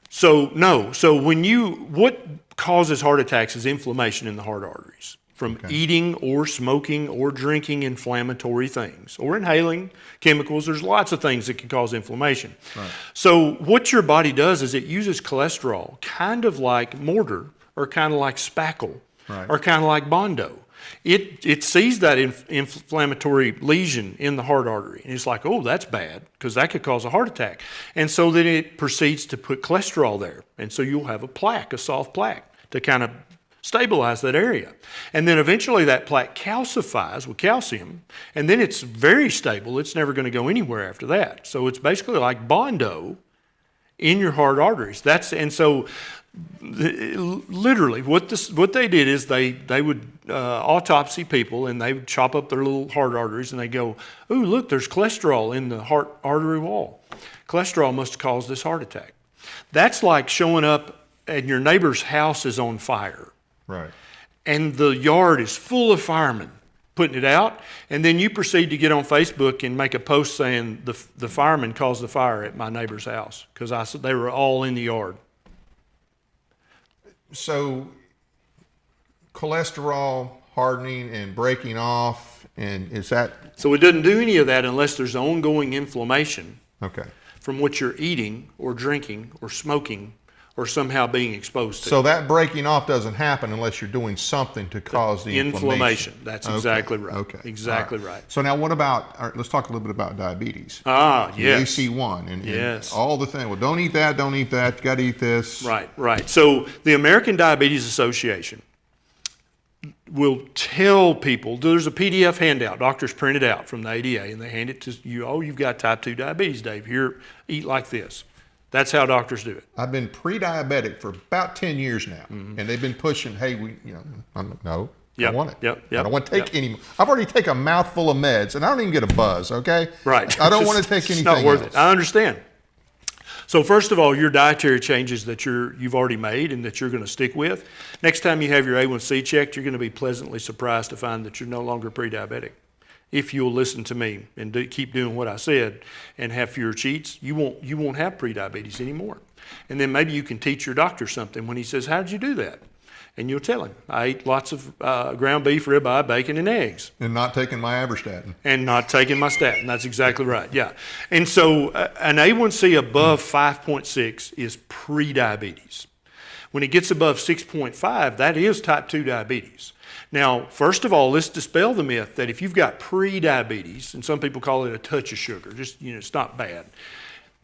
So, no. So what causes heart attacks is inflammation in the heart arteries from eating or smoking or drinking inflammatory things or inhaling chemicals. There's lots of things that can cause inflammation. Right. So what your body does is it uses cholesterol kind of like mortar or kind of like spackle. Right. Or kind of like Bondo. It sees that inflammatory lesion in the heart artery, and it's like, oh, that's bad, because that could cause a heart attack. And so then it proceeds to put cholesterol there, and so you'll have a soft plaque, to kind of stabilize that area. And then eventually that plaque calcifies with calcium, and then it's very stable. It's never going to go anywhere after that. So it's basically like Bondo in your heart arteries. Literally, what they did is they would autopsy people, and they would chop up their little heart arteries, and they go, "Ooh, look, there's cholesterol in the heart artery wall. Cholesterol must have caused this heart attack." That's like showing up and your neighbor's house is on fire. Right. and the yard is full of firemen putting it out, and then you proceed to get on Facebook and make a post saying the firemen caused the fire at my neighbor's house because they were all in the yard. So cholesterol hardening and breaking off, and is that? So it doesn't do any of that unless there's ongoing inflammation Okay. from what you're eating or drinking or smoking or somehow being exposed to. So that breaking off doesn't happen unless you're doing something to cause the inflammation. That's exactly right. Okay. Exactly right. So now what about, all right, let's talk a little bit about diabetes. Yes. The AC1 and Yes. all the things. Well, don't eat that, you got to eat this. Right. So the American Diabetes Association will tell people, there's a PDF handout, doctors print it out from the ADA, and they hand it to you. Oh, you've got type 2 diabetes, Dave. Here, eat like this. That's how doctors do it. I've been pre-diabetic for about 10 years now, and they've been pushing, hey, no, I don't want it. I don't want to take any. I've already taken a mouthful of meds, and I don't even get a buzz, okay? Right. I don't want to take anything It's not worth else. it. I understand. So first of all, your dietary changes that you've already made and that you're going to stick with. Next time you have your A1C checked, you're going to be pleasantly surprised to find that you're no longer pre-diabetic. If you'll listen to me and keep doing what I said and have fewer cheats, you won't have pre-diabetes anymore. And then maybe you can teach your doctor something when he says, "How did you do that?" And you'll tell him, "I ate lots of ground beef, ribeye, bacon, and eggs." And not taking my aberstatin. And not taking my statin. That's exactly right. Yeah. And so an A1C above 5.6 is pre-diabetes. When it gets above 6.5, that is type 2 diabetes. Now, first of all, let's dispel the myth that if you've got pre-diabetes, and some people call it a touch of sugar, just, it's not bad.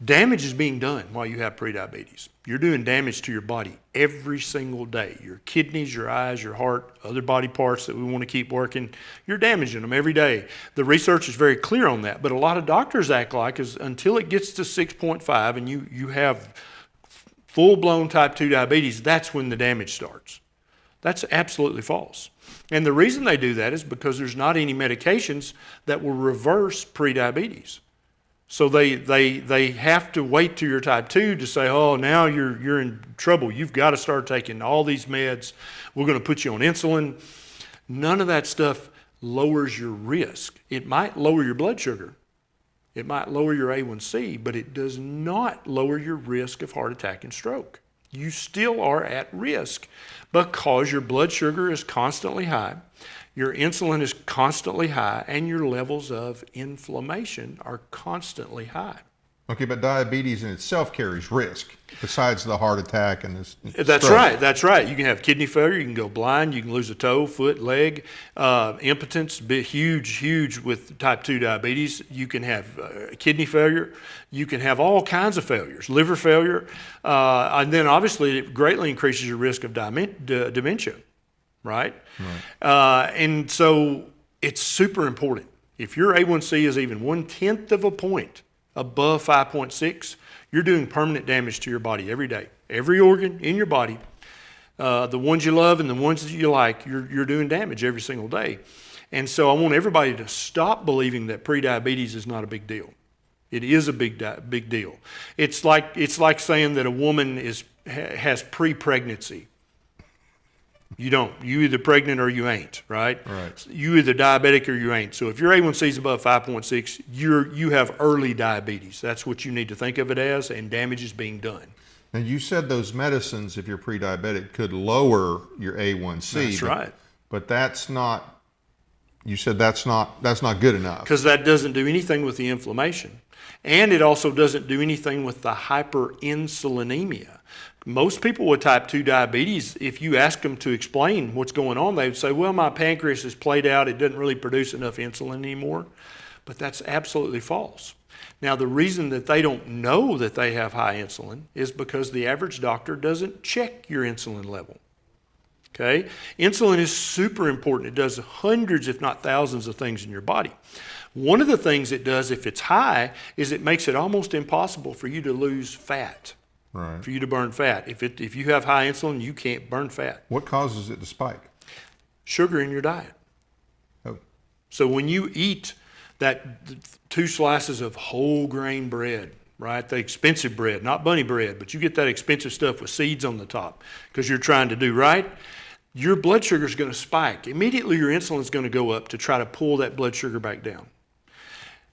Damage is being done while you have pre-diabetes. You're doing damage to your body every single day. Your kidneys, your eyes, your heart, other body parts that we want to keep working, you're damaging them every day. The research is very clear on that, but a lot of doctors act like until it gets to 6.5 and you have full-blown type 2 diabetes, that's when the damage starts. That's absolutely false. And the reason they do that is because there's not any medications that will reverse pre-diabetes. So they have to wait till you're type 2 to say, oh, now you're in trouble. You've got to start taking all these meds. We're going to put you on insulin. None of that stuff lowers your risk. It might lower your blood sugar. It might lower your A1C, but it does not lower your risk of heart attack and stroke. You still are at risk because your blood sugar is constantly high, your insulin is constantly high, and your levels of inflammation are constantly high. Okay, but diabetes in itself carries risk besides the heart attack and this. That's right. That's right. You can have kidney failure. You can go blind. You can lose a toe, foot, leg. Impotence, huge with type 2 diabetes. You can have kidney failure. You can have all kinds of failures, liver failure. And then obviously it greatly increases your risk of dementia, right? And so it's super important. If your A1C is even 1/10 of a point above 5.6, you're doing permanent damage to your body every day. Every organ in your body, the ones you love and the ones that you like, you're doing damage every single day. And so I want everybody to stop believing that prediabetes is not a big deal. It is a big deal. It's like saying that a woman has pre-pregnancy. You don't. You either pregnant or you ain't, right? Right. You either diabetic or you ain't. So if your A1C is above 5.6, you have early diabetes. That's what you need to think of it as, and damage is being done. And you said those medicines, if you're pre-diabetic, could lower your A1C. That's right. But that's not. You said that's not good enough. Because that doesn't do anything with the inflammation, and it also doesn't do anything with the hyperinsulinemia. Most people with type 2 diabetes, if you ask them to explain what's going on, they would say, well, my pancreas is played out. It doesn't really produce enough insulin anymore. But that's absolutely false. Now, the reason that they don't know that they have high insulin is because the average doctor doesn't check your insulin level. Okay? Insulin is super important. It does hundreds, if not thousands, of things in your body. One of the things it does if it's high is it makes it almost impossible for you to lose fat. Right. For you to burn fat. If you have high insulin, you can't burn fat. What causes it to spike? Sugar in your diet. Oh. So when you eat that 2 slices of whole grain bread, right, the expensive bread, not bunny bread, but you get that expensive stuff with seeds on the top because you're trying to do right, your blood sugar is going to spike. Immediately your insulin is going to go up to try to pull that blood sugar back down.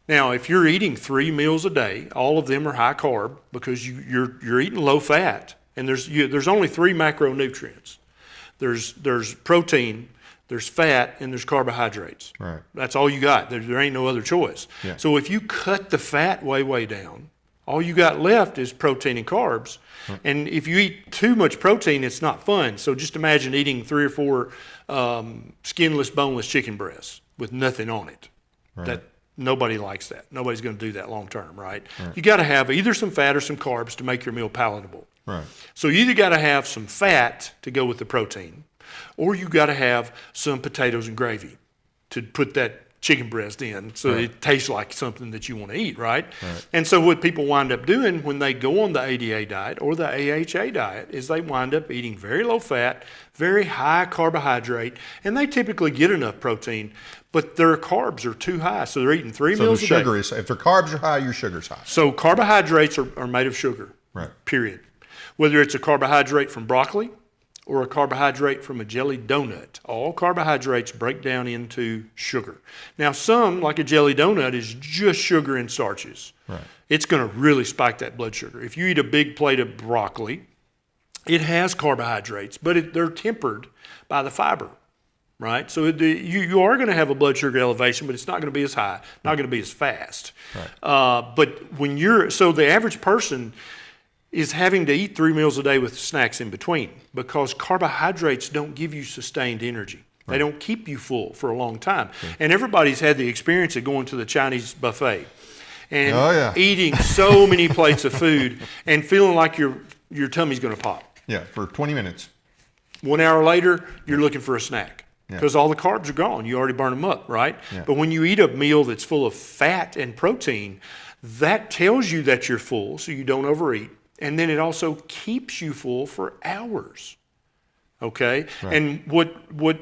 Now, if you're eating 3 meals a day, all of them are high carb because you're eating low fat, and there's only 3 macronutrients. There's protein, there's fat, and there's carbohydrates. Right. That's all you got. There ain't no other choice. Yeah. So if you cut the fat way down, all you got left is protein and carbs. Right. And if you eat too much protein, it's not fun. So just imagine eating 3 or 4 skinless, boneless chicken breasts with nothing on it. Right. That nobody likes that. Nobody's going to do that long term, right? You got to have either some fat or some carbs to make your meal palatable. Right. So you either got to have some fat to go with the protein, or you got to have some potatoes and gravy to put that chicken breast in so it tastes like something that you want to eat, right? And so what people wind up doing when they go on the ADA diet or the AHA diet is they wind up eating very low fat, very high carbohydrate, and they typically get enough protein, but their carbs are too high, so they're eating 3 meals a day. If their carbs are high, your sugar's high. So carbohydrates are made of sugar, period. Whether it's a carbohydrate from broccoli or a carbohydrate from a jelly donut, all carbohydrates break down into sugar. Now some, like a jelly donut, is just sugar and starches. It's going to really spike that blood sugar. If you eat a big plate of broccoli, it has carbohydrates, but they're tempered by the fiber, right? So you are going to have a blood sugar elevation, but it's not going to be as high, not going to be as fast. But when so the average person is having to eat 3 meals a day with snacks in between because carbohydrates don't give you sustained energy. They don't keep you full for a long time. And everybody's had the experience of going to the Chinese buffet and eating so many plates of food and feeling like your tummy's going to pop. Yeah, for 20 minutes. 1 hour later, you're looking for a snack because all the carbs are gone. You already burned them up, right? But when you eat a meal that's full of fat and protein, that tells you that you're full so you don't overeat. And then it also keeps you full for hours, okay? And what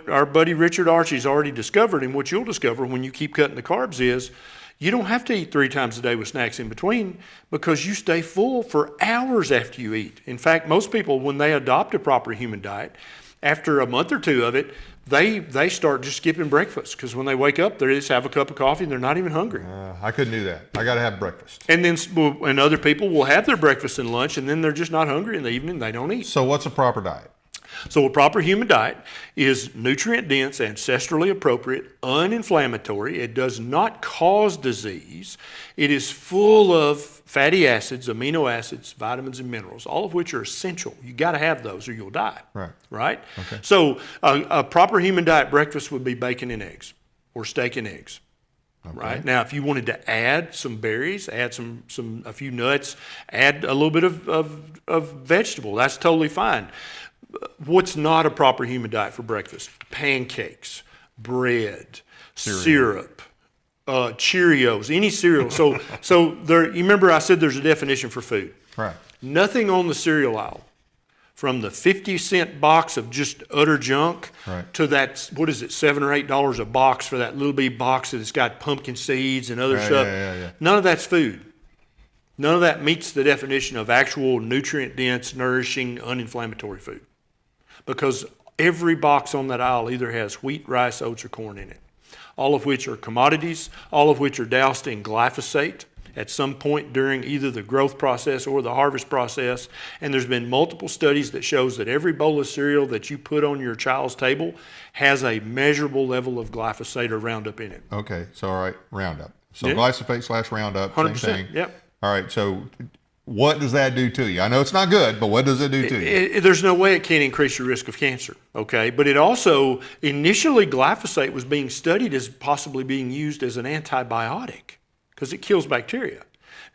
our buddy Richard Archie's already discovered, and what you'll discover when you keep cutting the carbs is, you don't have to eat 3 times a day with snacks in between because you stay full for hours after you eat. In fact, most people, when they adopt a proper human diet, after a month or 2 of it, they start just skipping breakfast because when they wake up, they just have a cup of coffee and they're not even hungry. I couldn't do that. I got to have breakfast. And then and other people will have their breakfast and lunch, and then they're just not hungry in the evening. They don't eat. So what's a proper diet? So a proper human diet is nutrient-dense, ancestrally appropriate, uninflammatory. It does not cause disease. It is full of fatty acids, amino acids, vitamins, and minerals, all of which are essential. You got to have those or you'll die. Right? Okay. So a proper human diet breakfast would be bacon and eggs or steak and eggs. Right? Now, if you wanted to add some berries, add a few nuts, add a little bit of vegetable, that's totally fine. What's not a proper human diet for breakfast? Pancakes, bread, syrup, Cheerios, any cereal. So there. You remember I said there's a definition for food. Right. Nothing on the cereal aisle, from the 50-cent box of just utter junk to that, what is it, $7 or $8 a box for that little bitty box that's got pumpkin seeds and other stuff. None of that's food. None of that meets the definition of actual nutrient-dense, nourishing, uninflammatory food. Because every box on that aisle either has wheat, rice, oats, or corn in it, all of which are commodities, all of which are doused in glyphosate at some point during either the growth process or the harvest process. And there's been multiple studies that shows that every bowl of cereal that you put on your child's table has a measurable level of glyphosate or Roundup in it. Okay, so all right, Roundup. So glyphosate / Roundup, 100%, same thing. Yep. All right, so what does that do to you? I know it's not good, but what does it do to you? There's no way it can't increase your risk of cancer, okay? But it also, initially glyphosate was being studied as possibly being used as an antibiotic because it kills bacteria.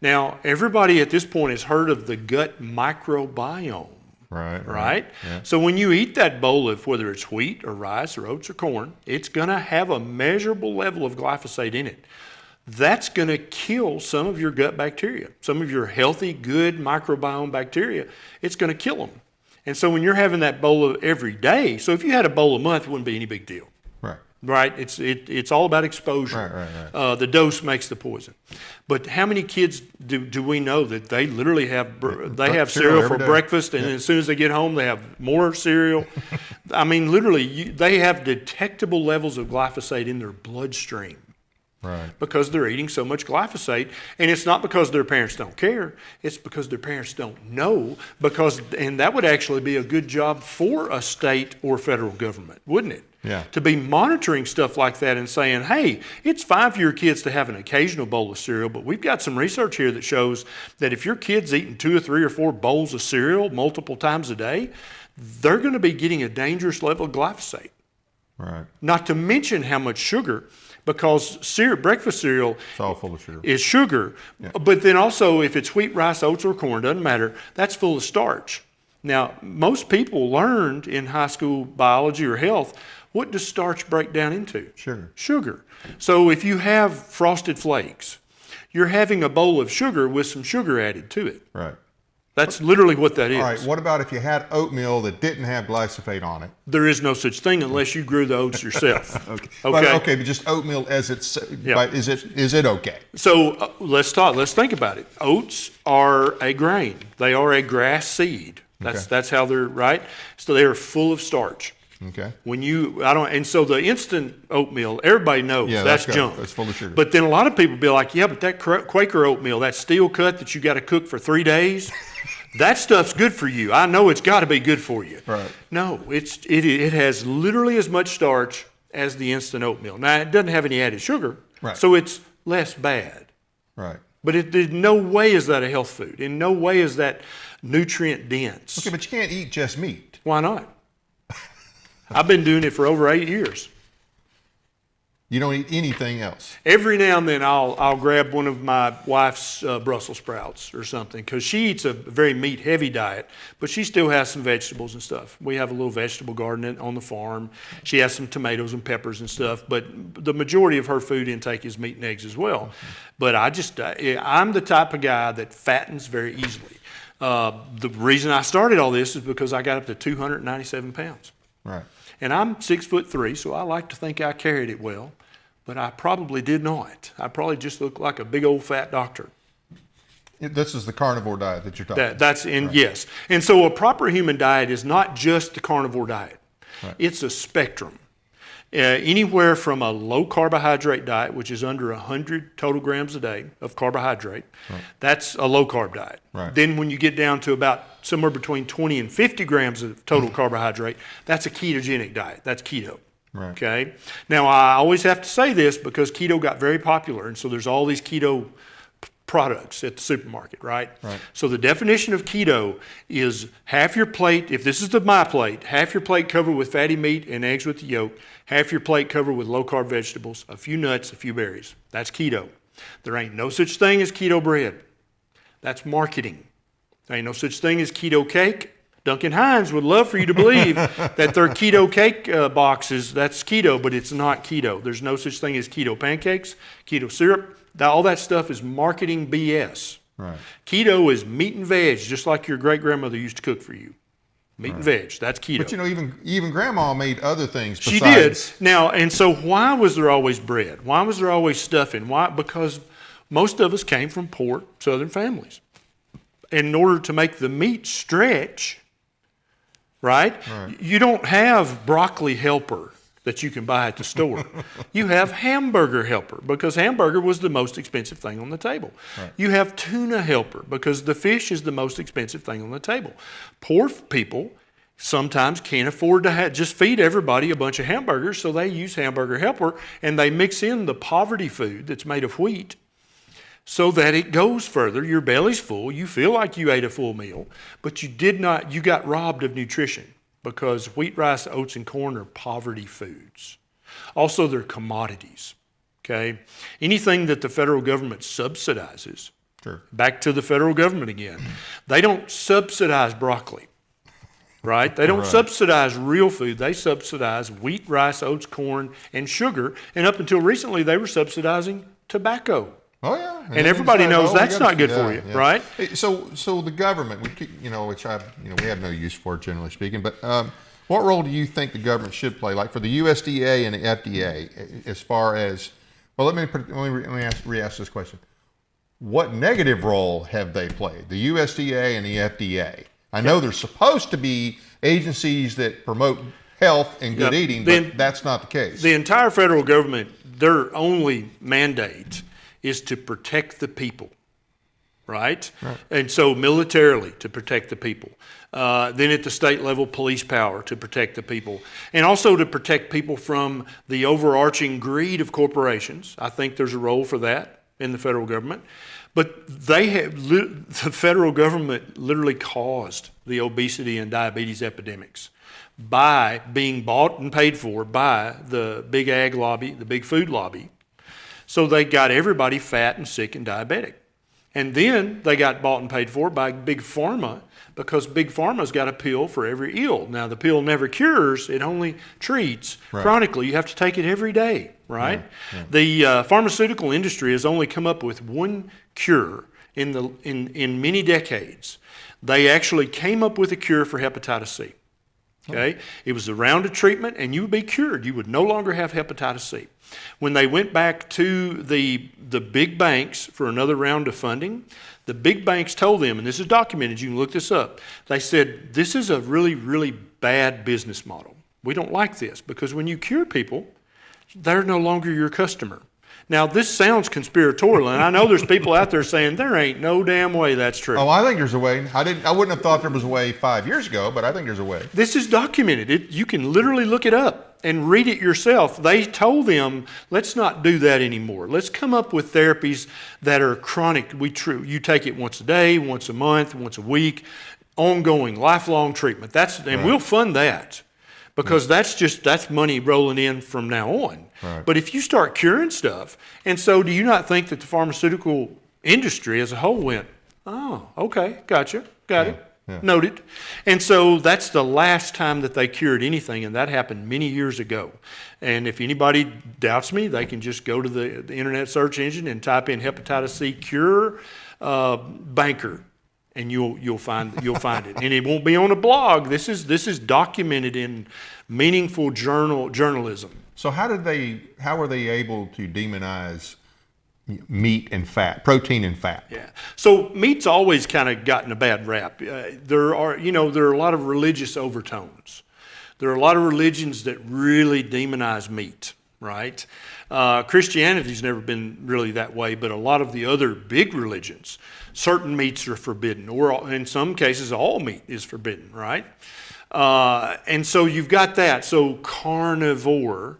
Now, everybody at this point has heard of the gut microbiome, right? Yeah. So when you eat that bowl of whether it's wheat or rice or oats or corn, it's going to have a measurable level of glyphosate in it. That's going to kill some of your gut bacteria, some of your healthy, good microbiome bacteria. It's going to kill them. And so when you're having that bowl of every day, so if you had a bowl a month, it wouldn't be any big deal. right? It's all about exposure. Right. The dose makes the poison. But how many kids do we know that they literally have cereal for breakfast, and as soon as they get home, they have more cereal? I mean, literally, they have detectable levels of glyphosate in their bloodstream. Right. Because they're eating so much glyphosate. And it's not because their parents don't care, it's because their parents don't know. And that would actually be a good job for a state or federal government, wouldn't it? Yeah. To be monitoring stuff like that and saying, hey, it's fine for your kids to have an occasional bowl of cereal, but we've got some research here that shows that if your kid's eating 2 or 3 or 4 bowls of cereal multiple times a day, they're going to be getting a dangerous level of glyphosate. Right. Not to mention how much sugar. Because breakfast cereal it's all full of sugar. Is sugar. Yeah. But then also, if it's wheat, rice, oats, or corn, doesn't matter, that's full of starch. Now, most people learned in high school biology or health, what does starch break down into? Sugar. So if you have Frosted Flakes, you're having a bowl of sugar with some sugar added to it. Right. That's literally what that is. All right, what about if you had oatmeal that didn't have glyphosate on it? There is no such thing unless you grew the oats yourself. Okay. But just oatmeal as it's, is it okay? So let's think about it. Oats are a grain. They are a grass seed. That's how they're, right? So they are full of starch. Okay. And so the instant oatmeal, everybody knows that's junk. It's full of sugar. But then a lot of people be like, yeah, but that Quaker oatmeal, that steel cut that you got to cook for 3 days, that stuff's good for you. I know it's got to be good for you. Right. No, it has literally as much starch as the instant oatmeal. Now, it doesn't have any added sugar, so it's less bad. Right. But in no way is that a health food. In no way is that nutrient dense. Okay, but you can't eat just meat. Why not? I've been doing it for over 8 years. You don't eat anything else? Every now and then I'll grab one of my wife's Brussels sprouts or something, because she eats a very meat-heavy diet, but she still has some vegetables and stuff. We have a little vegetable garden on the farm. She has some tomatoes and peppers and stuff, but the majority of her food intake is meat and eggs as well. But I'm the type of guy that fattens very easily. The reason I started all this is because I got up to 297 pounds. Right. And I'm 6'3", so I like to think I carried it well, but I probably did not. I probably just looked like a big old fat doctor. This is the carnivore diet that you're talking about. Yes. And so a proper human diet is not just the carnivore diet. Right. It's a spectrum. Anywhere from a low carbohydrate diet, which is under 100 total grams a day of carbohydrate, that's a low carb diet. Right. Then when you get down to about somewhere between 20 and 50 grams of total carbohydrate, that's a ketogenic diet. That's keto. Right. Okay. Now, I always have to say this because keto got very popular, and so there's all these keto products at the supermarket, right? So the definition of keto is half your plate, if this is my plate, half your plate covered with fatty meat and eggs with the yolk, half your plate covered with low-carb vegetables, a few nuts, a few berries. That's keto. There ain't no such thing as keto bread. That's marketing. There ain't no such thing as keto cake. Duncan Hines would love for you to believe that their keto cake boxes, that's keto, but it's not keto. There's no such thing as keto pancakes, keto syrup. All that stuff is marketing BS. Right. Keto is meat and veg, just like your great-grandmother used to cook for you. Meat and veg, that's keto. But even Grandma made other things besides. She did. Now, and so why was there always bread? Why was there always stuffing? Why? Because most of us came from poor Southern families. And in order to make the meat stretch, right? You don't have broccoli helper that you can buy at the store. You have hamburger helper because hamburger was the most expensive thing on the table. You have tuna helper because the fish is the most expensive thing on the table. Poor people sometimes can't afford to just feed everybody a bunch of hamburgers, so they use hamburger helper and they mix in the poverty food that's made of wheat so that it goes further. Your belly's full, you feel like you ate a full meal, but you got robbed of nutrition. Because wheat, rice, oats, and corn are poverty foods. Also, they're commodities, okay? Anything that the federal government subsidizes, back to the federal government again, they don't subsidize broccoli, right? They don't subsidize real food. They subsidize wheat, rice, oats, corn, and sugar. And up until recently, they were subsidizing tobacco. Oh yeah, and everybody knows that's not good for you, right? So the government, we have no use for it, generally speaking, but What role do you think the government should play, like for the USDA and the FDA, as far as, well, let me re-ask this question. What negative role have they played, the USDA and the FDA? I know there's supposed to be agencies that promote health and good eating, but that's not the case. The entire federal government, their only mandate is to protect the people, right? And so militarily to protect the people. Then at the state level, police power to protect the people. And also to protect people from the overarching greed of corporations. I think there's a role for that in the federal government. But the federal government literally caused the obesity and diabetes epidemics by being bought and paid for by the big ag lobby, the big food lobby. So they got everybody fat and sick and diabetic. And then they got bought and paid for by big pharma, because big pharma's got a pill for every ill. Now the pill never cures, it only treats chronically. You have to take it every day, right? The pharmaceutical industry has only come up with one cure in many decades. They actually came up with a cure for hepatitis C. Okay, it was a round of treatment and you would be cured. You would no longer have hepatitis C. When they went back to the big banks for another round of funding, the big banks told them, and this is documented, you can look this up, they said, this is a really, really bad business model. We don't like this, because when you cure people, they're no longer your customer. Now, this sounds conspiratorial, and I know there's people out there saying, there ain't no damn way that's true. Oh, I think there's a way. I wouldn't have thought there was a way 5 years ago, but I think there's a way. This is documented. You can literally look it up and read it yourself. They told them, let's not do that anymore. Let's come up with therapies that are chronic. You take it once a day, once a month, once a week, ongoing, lifelong treatment. And we'll fund that. Because that's money rolling in from now on. But if you start curing stuff, and so do you not think that the pharmaceutical industry as a whole went, oh, okay, gotcha, got it, noted. And so that's the last time that they cured anything, and that happened many years ago. And if anybody doubts me, they can just go to the internet search engine and type in hepatitis C cure banker. And you'll find it, and it won't be on a blog. This is documented in meaningful journalism. So how were they able to demonize meat and fat, protein and fat? Yeah. So meat's always kind of gotten a bad rap. There are a lot of religious overtones. There are a lot of religions that really demonize meat, right? Christianity's never been really that way, but a lot of the other big religions, certain meats are forbidden, or in some cases, all meat is forbidden, right? And so you've got that. So carnivore,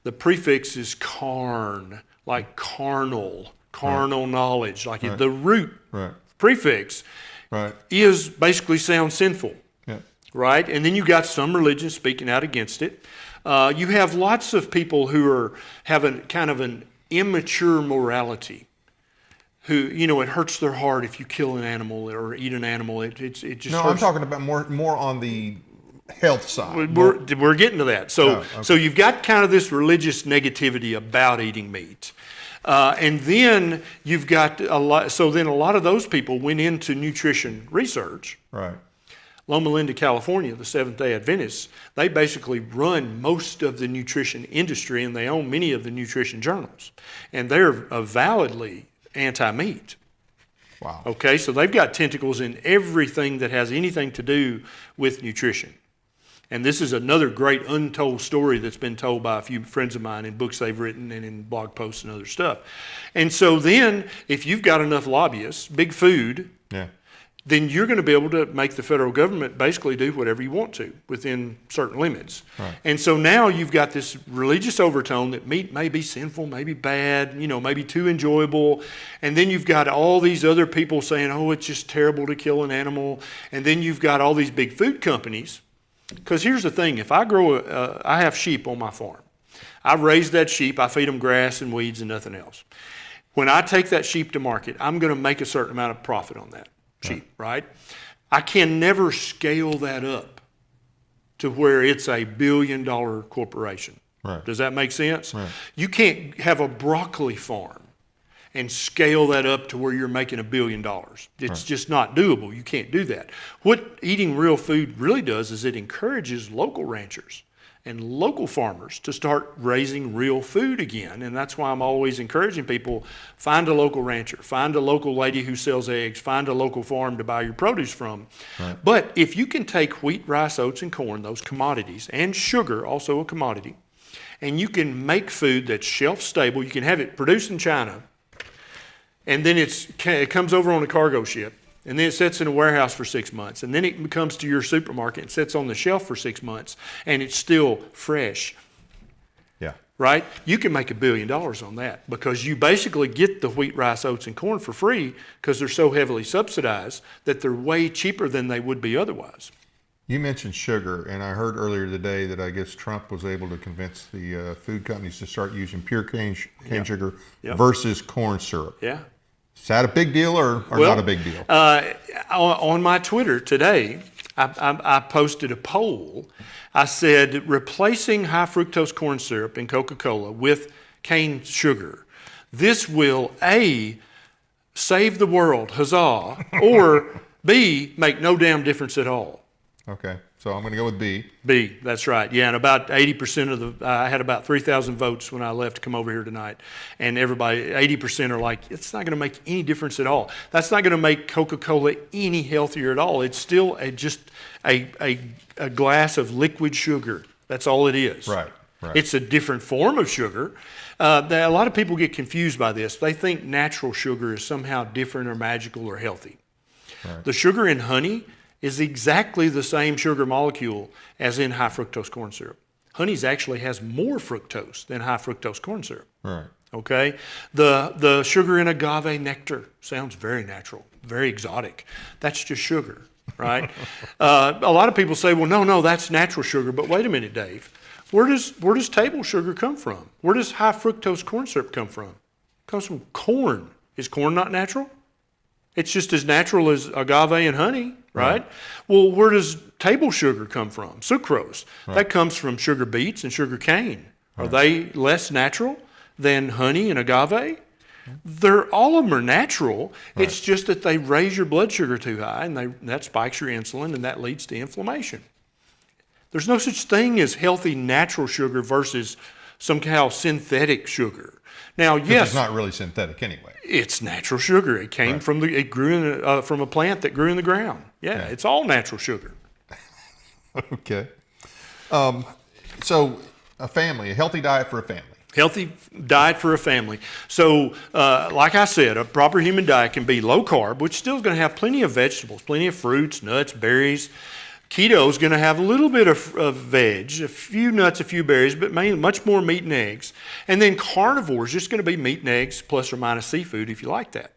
the prefix is carn, like carnal knowledge, like the root prefix is basically sounds sinful, right? And then you got some religions speaking out against it. You have lots of people who have kind of an immature morality. Who, it hurts their heart if you kill an animal or eat an animal. It just hurts. I'm talking about more on the health side. We're getting to that. So you've got kind of this religious negativity about eating meat. And then you've got a lot. So then a lot of those people went into nutrition research. Right. Loma Linda, California, the Seventh-day Adventists, they basically run most of the nutrition industry, and they own many of the nutrition journals. And they're avowedly anti-meat. Wow. Okay, so they've got tentacles in everything that has anything to do with nutrition. And this is another great untold story that's been told by a few friends of mine in books they've written and in blog posts and other stuff. And so then, if you've got enough lobbyists, big food, then you're going to be able to make the federal government basically do whatever you want to within certain limits. Right. And so now you've got this religious overtone that meat may be sinful, maybe bad, maybe too enjoyable. And then you've got all these other people saying, oh, it's just terrible to kill an animal. And then you've got all these big food companies. Because here's the thing, if I I have sheep on my farm. I raise that sheep, I feed them grass and weeds and nothing else. When I take that sheep to market, I'm going to make a certain amount of profit on that sheep, right? I can never scale that up to where it's a $1 billion corporation. Right. Does that make sense? Right. You can't have a broccoli farm and scale that up to where you're making $1 billion. It's just not doable. You can't do that. What eating real food really does is it encourages local ranchers and local farmers to start raising real food again. And that's why I'm always encouraging people, find a local rancher, find a local lady who sells eggs, find a local farm to buy your produce from. Right. But if you can take wheat, rice, oats, and corn, those commodities, and sugar, also a commodity, and you can make food that's shelf stable, you can have it produced in China, and then it comes over on a cargo ship, and then it sits in a warehouse for 6 months, and then it comes to your supermarket and sits on the shelf for 6 months, and it's still fresh. Yeah. Right? You can make $1 billion on that because you basically get the wheat, rice, oats, and corn for free because they're so heavily subsidized that they're way cheaper than they would be otherwise. You mentioned sugar, and I heard earlier today that I guess Trump was able to convince the food companies to start using pure cane sugar versus corn syrup. Yeah. Is that a big deal or not a big deal? On my Twitter today, I posted a poll. I said, replacing high fructose corn syrup in Coca-Cola with cane sugar. This will A, save the world, huzzah, or B, make no damn difference at all. Okay, so I'm going to go with B. B, that's right. Yeah, and about 80% of I had about 3,000 votes when I left to come over here tonight. And everybody, 80% are like, it's not going to make any difference at all. That's not going to make Coca-Cola any healthier at all. It's still just a glass of liquid sugar. That's all it is. Right. It's a different form of sugar. A lot of people get confused by this. They think natural sugar is somehow different or magical or healthy. Right. The sugar in honey is exactly the same sugar molecule as in high fructose corn syrup. Honey actually has more fructose than high fructose corn syrup. Right. Okay? The sugar in agave nectar sounds very natural, very exotic. That's just sugar, right? A lot of people say, well, no, that's natural sugar. But wait a minute, Dave. Where does table sugar come from? Where does high fructose corn syrup come from? It comes from corn. Is corn not natural? It's just as natural as agave and honey, right? Well, where does table sugar come from? Sucrose. Right. That comes from sugar beets and sugar cane. Are they less natural than honey and agave? All of them are natural. Right. It's just that they raise your blood sugar too high, and that spikes your insulin, and that leads to inflammation. There's no such thing as healthy natural sugar versus somehow synthetic sugar. Now, yes, it's not really synthetic anyway. It's natural sugar. It came from it grew from a plant that grew in the ground. Yeah, it's all natural sugar. Okay. So a healthy diet for a family. Healthy diet for a family. So, like I said, a proper human diet can be low carb, which still is going to have plenty of vegetables, plenty of fruits, nuts, berries. Keto is going to have a little bit of veg, a few nuts, a few berries, but mainly much more meat and eggs. And then carnivore is just going to be meat and eggs plus or minus seafood if you like that.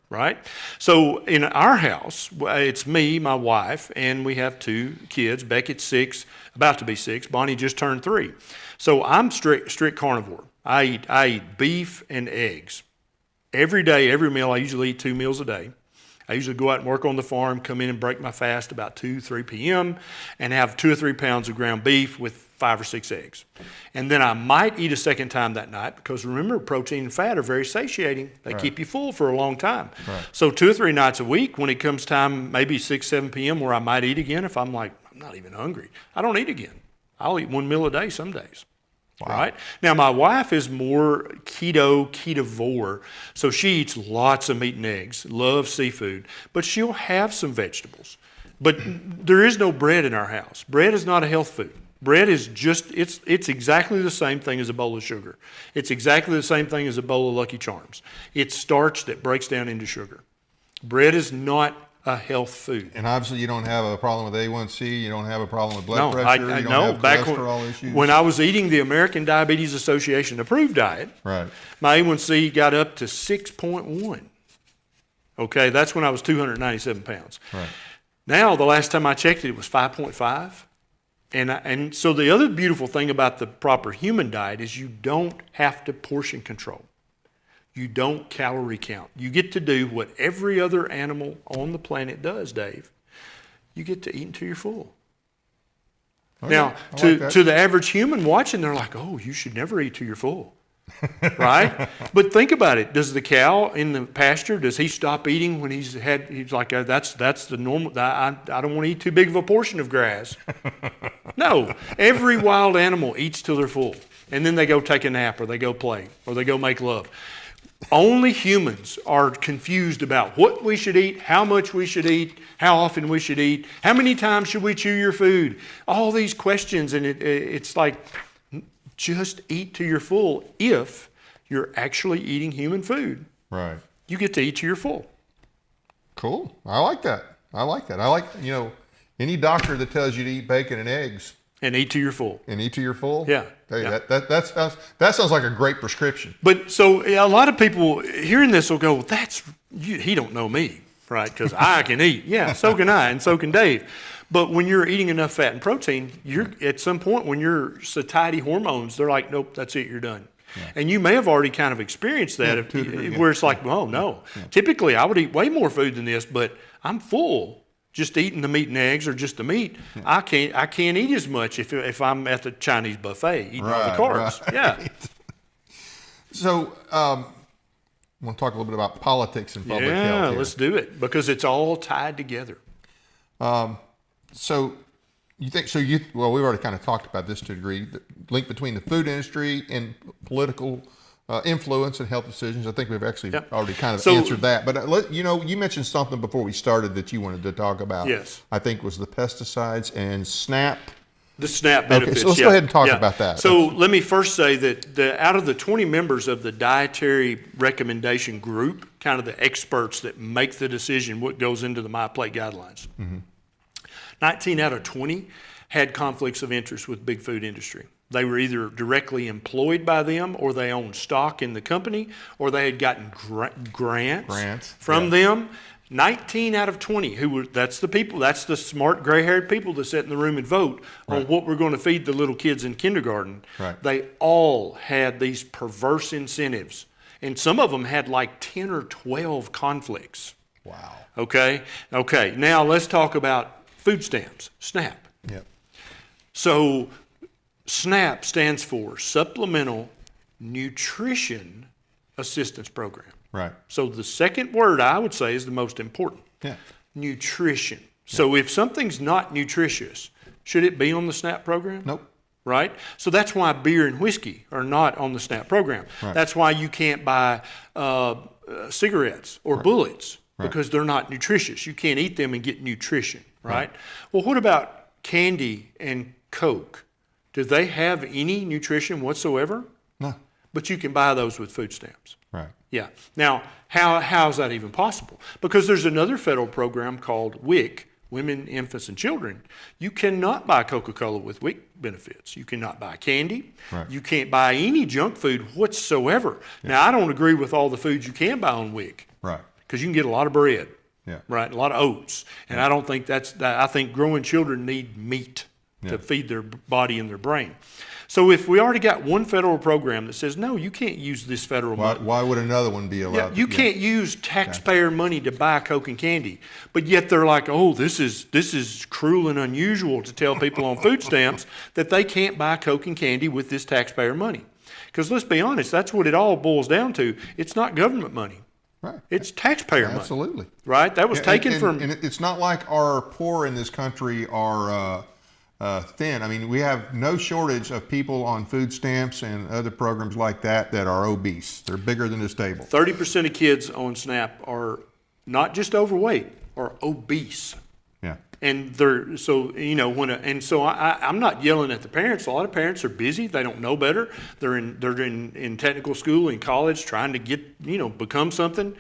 Right? So in our house, it's me, my wife, and we have 2 kids. Beckett's 6, about to be 6. Bonnie just turned 3. So I'm strict carnivore. I eat beef and eggs. Every day, every meal, I usually eat 2 meals a day. I usually go out and work on the farm, come in and break my fast about 2, 3 p.m. and have 2 or 3 pounds of ground beef with 5 or 6 eggs. And then I might eat a second time that night because remember, protein and fat are very satiating. They keep you full for a long time. So 2 or 3 nights a week when it comes time, maybe 6, 7 p.m. where I might eat again if I'm like, I'm not even hungry. I don't eat again. I'll eat 1 meal a day some days. Wow. Right? Now, my wife is more ketovore, so she eats lots of meat and eggs, loves seafood, but she'll have some vegetables. But there is no bread in our house. Bread is not a health food. Bread is just, it's exactly the same thing as a bowl of sugar. It's exactly the same thing as a bowl of Lucky Charms. It's starch that breaks down into sugar. Bread is not a health food. And obviously you don't have a problem with A1C, you don't have a problem with blood pressure, you don't have cholesterol issues. When I was eating the American Diabetes Association approved diet, my A1C got up to 6.1. Okay, that's when I was 297 pounds. Now, the last time I checked it was 5.5. And so the other beautiful thing about the proper human diet is you don't have to portion control. You don't calorie count. You get to do what every other animal on the planet does, Dave. You get to eat until you're full. Okay. Now, to the average human watching, they're like, oh, you should never eat till you're full. right? But think about it. Does the cow in the pasture, does he stop eating when he's like, that's the normal, I don't want to eat too big of a portion of grass. No, every wild animal eats till they're full. And then they go take a nap, or they go play, or they go make love. Only humans are confused about what we should eat, how much we should eat, how often we should eat, how many times should we chew your food. All these questions, and it's like, just eat till you're full if you're actually eating human food. Right. You get to eat till you're full. Cool. I like that. I like, any doctor that tells you to eat bacon and eggs. And eat till you're full. And eat till you're full? Yeah. Hey, yeah. That sounds like a great prescription. But so a lot of people hearing this will go, well, he don't know me, right? Because I can eat. Yeah, so can I, and so can Dave. But when you're eating enough fat and protein, you're at some point when your satiety hormones, they're like, nope, that's it, you're done. Yeah. And you may have already kind of experienced that, where it's like, well, no. Yeah. Typically, I would eat way more food than this, but I'm full. Just eating the meat and eggs, or just the meat, yeah. I can't eat as much if I'm at the Chinese buffet eating all the carbs. Right. Yeah. So, I want to talk a little bit about politics and public health. Yeah, let's do it, because it's all tied together. So we've already kind of talked about this to a degree, the link between the food industry and political influence and health decisions. I think we've actually already kind of answered that. But, you mentioned something before we started that you wanted to talk about. Yes. I think was the pesticides and SNAP. The SNAP benefits. Okay, so let's go ahead and talk about that. So let me first say that out of the 20 members of the dietary recommendation group, kind of the experts that make the decision what goes into the My Plate guidelines, 19 out of 20 had conflicts of interest with big food industry. They were either directly employed by them, or they owned stock in the company, or they had gotten grants from them. 19 out of 20 that's the smart gray-haired people that sit in the room and vote on what we're going to feed the little kids in kindergarten. Right. They all had these perverse incentives, and some of them had like 10 or 12 conflicts. Wow. Okay. Now let's talk about food stamps, SNAP. Yep. So SNAP stands for Supplemental Nutrition Assistance Program. Right. So the second word I would say is the most important. Yeah. Nutrition. So if something's not nutritious, should it be on the SNAP program? Nope. Right? So that's why beer and whiskey are not on the SNAP program. Right. That's why you can't buy cigarettes or bullets, because they're not nutritious. You can't eat them and get nutrition, right? Well, what about candy and Coke? Do they have any nutrition whatsoever? No. But you can buy those with food stamps. Right. Yeah. Now, how is that even possible? Because there's another federal program called WIC, Women, Infants, and Children. You cannot buy Coca-Cola with WIC benefits. You cannot buy candy. Right. You can't buy any junk food whatsoever. Yeah. Now, I don't agree with all the foods you can buy on WIC. Right. Because you can get a lot of bread. Yeah. Right. A lot of oats. And I don't think I think growing children need meat to feed their body and their brain. So if we already got one federal program that says, no, you can't use this federal money. Why would another one be allowed? Yeah, you can't use taxpayer money to buy Coke and candy. But yet they're like, oh, this is cruel and unusual to tell people on food stamps that they can't buy Coke and candy with this taxpayer money. Because let's be honest, that's what it all boils down to. It's not government money. Right. It's taxpayer money. Absolutely. Right? That was taken from... And it's not like our poor in this country are... thin. I mean, we have no shortage of people on food stamps and other programs like that are obese. They're bigger than this table. 30% of kids on SNAP are not just overweight, are obese. Yeah. And I'm not yelling at the parents. A lot of parents are busy. They don't know better. They're in technical school, in college, trying to become something.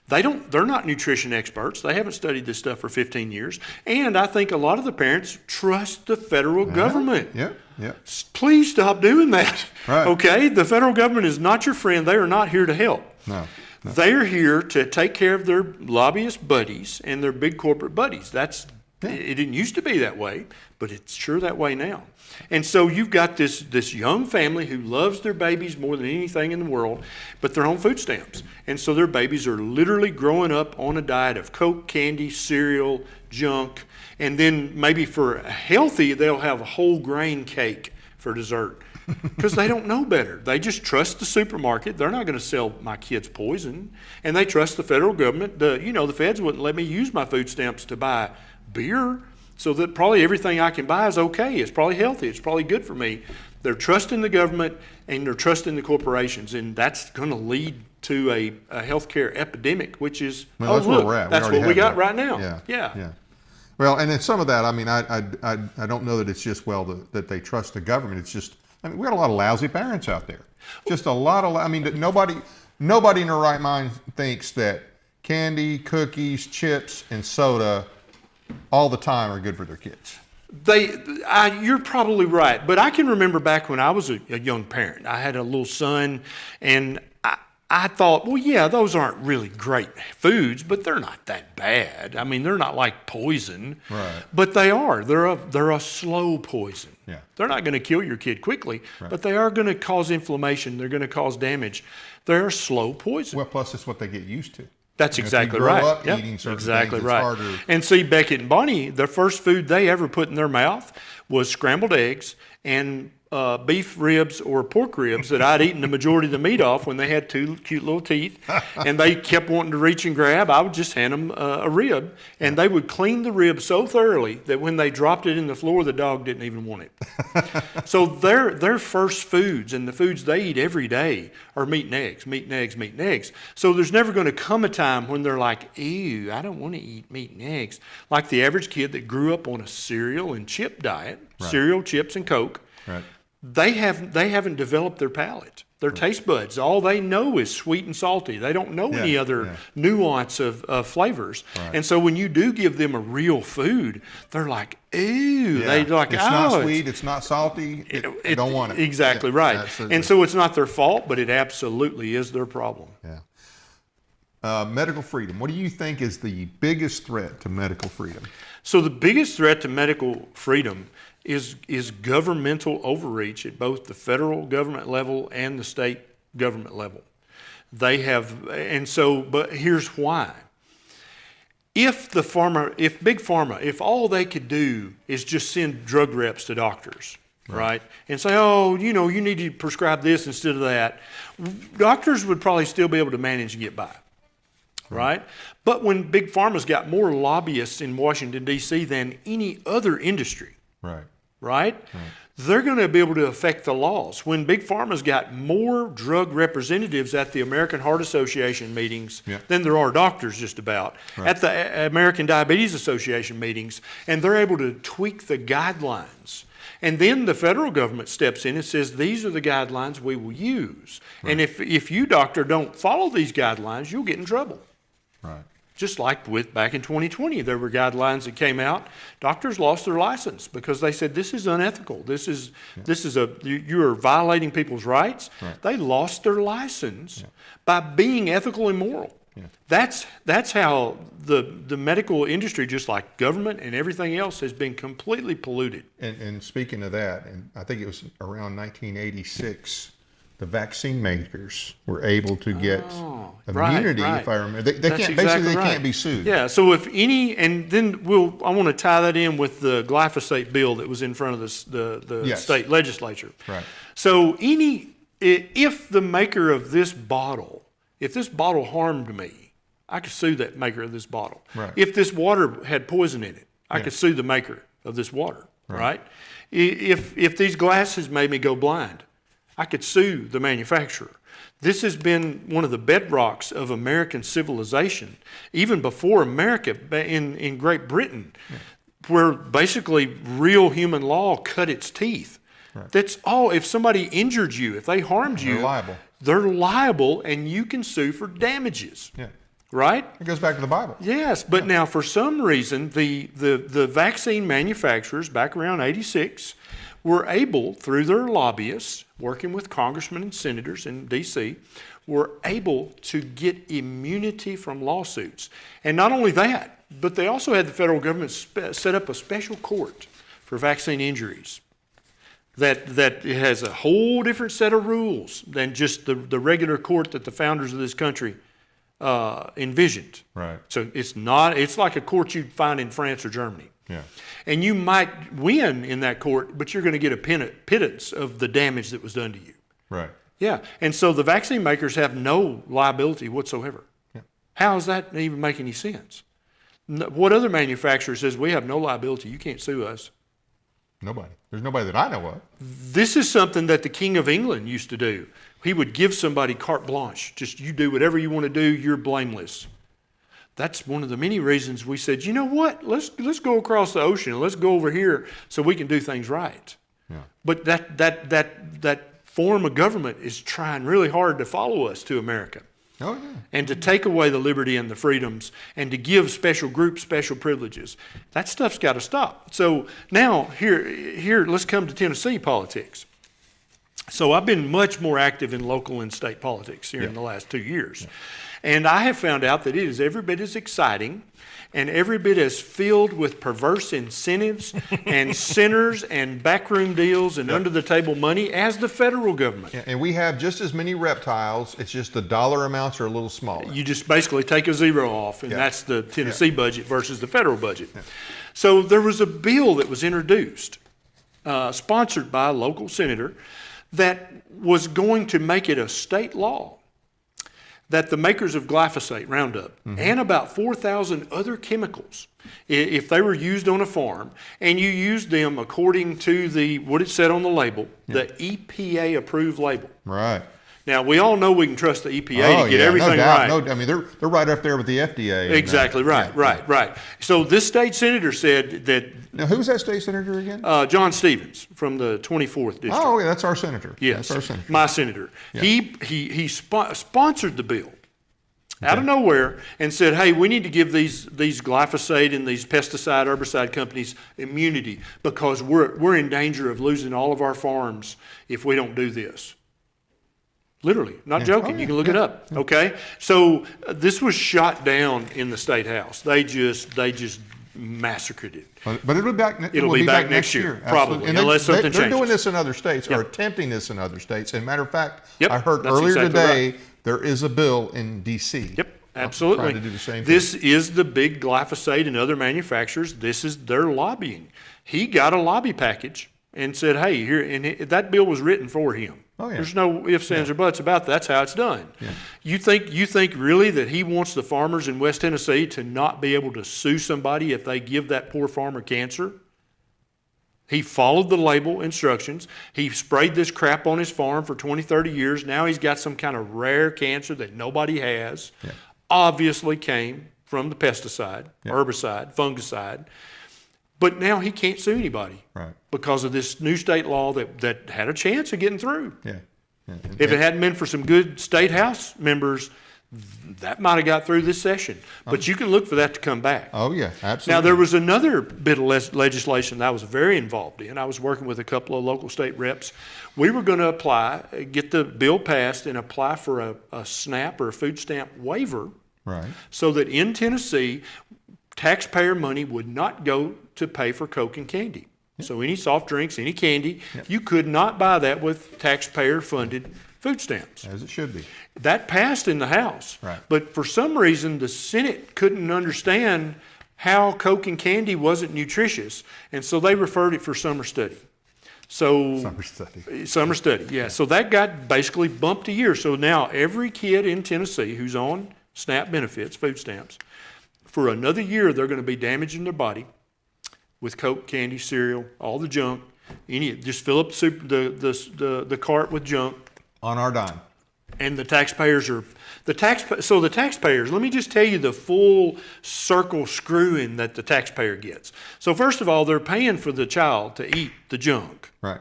They're not nutrition experts. They haven't studied this stuff for 15 years. And I think a lot of the parents trust the federal government. Yeah. Please stop doing that. Right. Okay? The federal government is not your friend. They are not here to help. No. They're here to take care of their lobbyist buddies and their big corporate buddies. It didn't used to be that way, but it's sure that way now. And so you've got this young family who loves their babies more than anything in the world, but they're on food stamps. And so their babies are literally growing up on a diet of Coke, candy, cereal, junk, and then maybe for healthy, they'll have a whole grain cake for dessert. because they don't know better. They just trust the supermarket. They're not going to sell my kids poison. And they trust the federal government. The feds wouldn't let me use my food stamps to buy beer, so that probably everything I can buy is okay. It's probably healthy. It's probably good for me. They're trusting the government and they're trusting the corporations, and that's going to lead to a healthcare epidemic, which is, that's where we're at. That's what we got right now. Yeah. Well, and then some of that, I mean, I don't know that it's just, that they trust the government. It's just, I mean, we got a lot of lousy parents out there. Just a lot of, I mean, nobody in their right mind thinks that candy, cookies, chips, and soda all the time are good for their kids. You're probably right, but I can remember back when I was a young parent. I had a little son, and I thought, well, yeah, those aren't really great foods, but they're not that bad. I mean, they're not like poison, right? But they are. They're a slow poison. Yeah. They're not going to kill your kid quickly, but they are going to cause inflammation. They're going to cause damage. They're slow poison. Well, plus it's what they get used to. That's exactly right. Exactly right. And see, Beckett and Bonnie, the first food they ever put in their mouth was scrambled eggs and beef ribs or pork ribs that I'd eaten the majority of the meat off when they had two cute little teeth. And they kept wanting to reach and grab. I would just hand them a rib, and they would clean the rib so thoroughly that when they dropped it in the floor, the dog didn't even want it. So their first foods and the foods they eat every day are meat and eggs, meat and eggs, meat and eggs. So there's never going to come a time when they're like, ew, I don't want to eat meat and eggs. Like the average kid that grew up on a cereal and chip diet, cereal, chips, and Coke. Right. They haven't developed their palate, their taste buds. All they know is sweet and salty. They don't know any other nuance of flavors. Right. And so when you do give them a real food, they're like, ew. Yeah. They're like, it's not sweet, it's not salty. I don't want it. Exactly right. Absolutely. And so it's not their fault, but it absolutely is their problem. Yeah. Medical freedom. What do you think is the biggest threat to medical freedom? So the biggest threat to medical freedom is governmental overreach at both the federal government level and the state government level. But here's why. If Big Pharma, if all they could do is just send drug reps to doctors, right? And say, oh, you need to prescribe this instead of that, doctors would probably still be able to manage and get by. Right? But when Big Pharma's got more lobbyists in Washington, D.C. than any other industry, right? They're going to be able to affect the laws. When Big Pharma's got more drug representatives at the American Heart Association meetings than there are doctors just about, at the American Diabetes Association meetings, and they're able to tweak the guidelines. And then the federal government steps in and says, these are the guidelines we will use. And if you, doctor, don't follow these guidelines, you'll get in trouble. Right. Just like back in 2020, there were guidelines that came out. Doctors lost their license because they said this is unethical. You are violating people's rights. Right. They lost their license by being ethical and moral. Yeah. That's how the medical industry, just like government and everything else, has been completely polluted. And speaking of that, and I think it was around 1986. The vaccine makers were able to get immunity, if I remember. They can't be sued. Yeah. So if any, and then I want to tie that in with the glyphosate bill that was in front of the state legislature. Right. So if the maker of this bottle, if this bottle harmed me, I could sue that maker of this bottle. Right. If this water had poison in it, I could sue the maker of this water. Right. If these glasses made me go blind, I could sue the manufacturer. This has been one of the bedrocks of American civilization, even before America in Great Britain, where basically real human law cut its teeth. Right. That's all. If somebody injured you, if they harmed you, they're liable, and you can sue for damages. Yeah. Right? It goes back to the Bible. Yes, but now for some reason, the vaccine manufacturers back around 86 were able, through their lobbyists, working with congressmen and senators in D.C., were able to get immunity from lawsuits. And not only that, but they also had the federal government set up a special court for vaccine injuries that has a whole different set of rules than just the regular court that the founders of this country envisioned. Right. So it's like a court you'd find in France or Germany. Yeah. And you might win in that court, but you're going to get a pittance of the damage that was done to you. Right. Yeah. And so the vaccine makers have no liability whatsoever. Yeah. How does that even make any sense? What other manufacturer says we have no liability? You can't sue us. Nobody. There's nobody that I know of. This is something that the King of England used to do. He would give somebody carte blanche. Just you do whatever you want to do, you're blameless. That's one of the many reasons we said, you know what, let's go across the ocean, let's go over here so we can do things right. Yeah. But that form of government is trying really hard to follow us to America. Oh, yeah. And to take away the liberty and the freedoms and to give special groups special privileges. That stuff's got to stop. So now here let's come to Tennessee politics. So I've been much more active in local and state politics here in the last 2 years. Yeah. And I have found out that it is every bit as exciting and every bit as filled with perverse incentives and sinners and backroom deals and under-the-table money as the federal government. Yeah, and we have just as many reptiles. It's just the dollar amounts are a little smaller. You just basically take a zero off, and that's the Tennessee budget versus the federal budget. Yeah. So there was a bill that was introduced, sponsored by a local senator, that was going to make it a state law that the makers of glyphosate, Roundup, and about 4,000 other chemicals, if they were used on a farm and you used them according to what it said on the label, the EPA-approved label. Right. Now, we all know we can trust the EPA to get everything no doubt. right. No, I mean, they're right up there with the FDA. Exactly, right. So this state senator said that... Now, who's that state senator again? John Stevens from the 24th District. Oh, yeah, that's our senator. Yes, that's our senator. My senator. Yeah. He sponsored the bill out of nowhere and said, hey, we need to give these glyphosate and these pesticide, herbicide companies immunity because we're in danger of losing all of our farms if we don't do this. Literally, not joking. You can look it up. Yeah. Okay, so this was shot down in the state house. They just massacred it. But it'll be back next year, probably, unless something changes. They're doing this in other states, or attempting this in other states. As a matter of fact, I heard that's earlier exactly today there is a bill in D.C. Yep, absolutely. Trying to do the same this thing. is the big glyphosate and other manufacturers. This is their lobbying. He got a lobby package and said, hey, here, and that bill was written for him. Oh, yeah. There's no ifs, ands, or buts about that. That's how it's done. Yeah. You think really that he wants the farmers in West Tennessee to not be able to sue somebody if they give that poor farmer cancer? He followed the label instructions. He sprayed this crap on his farm for 20, 30 years. Now he's got some kind of rare cancer that nobody has. Yeah. Obviously came from the pesticide, herbicide, fungicide. But now he can't sue anybody because of this new state law that had a chance of getting through. Yeah. If it hadn't been for some good state house members, that might have got through this session. But you can look for that to come back. Oh, yeah, absolutely. Now, there was another bit of legislation that I was very involved in. I was working with a couple of local state reps. We were going to apply, get the bill passed, and apply for a SNAP or a food stamp waiver so that in Tennessee, taxpayer money would not go to pay for Coke and candy. So any soft drinks, any candy, you could not buy that with taxpayer-funded food stamps. As it should be. That passed in the House. But for some reason, the Senate couldn't understand how Coke and candy wasn't nutritious, and so they referred it for summer study. Summer study, yeah. So that got basically bumped a year. So now every kid in Tennessee who's on SNAP benefits, food stamps, for another year they're going to be damaging their body with Coke, candy, cereal, all the junk. Just fill up the cart with junk. On our dime. And the taxpayers are the taxpayers. Let me just tell you the full circle screwing that the taxpayer gets. So first of all, they're paying for the child to eat the junk. Right.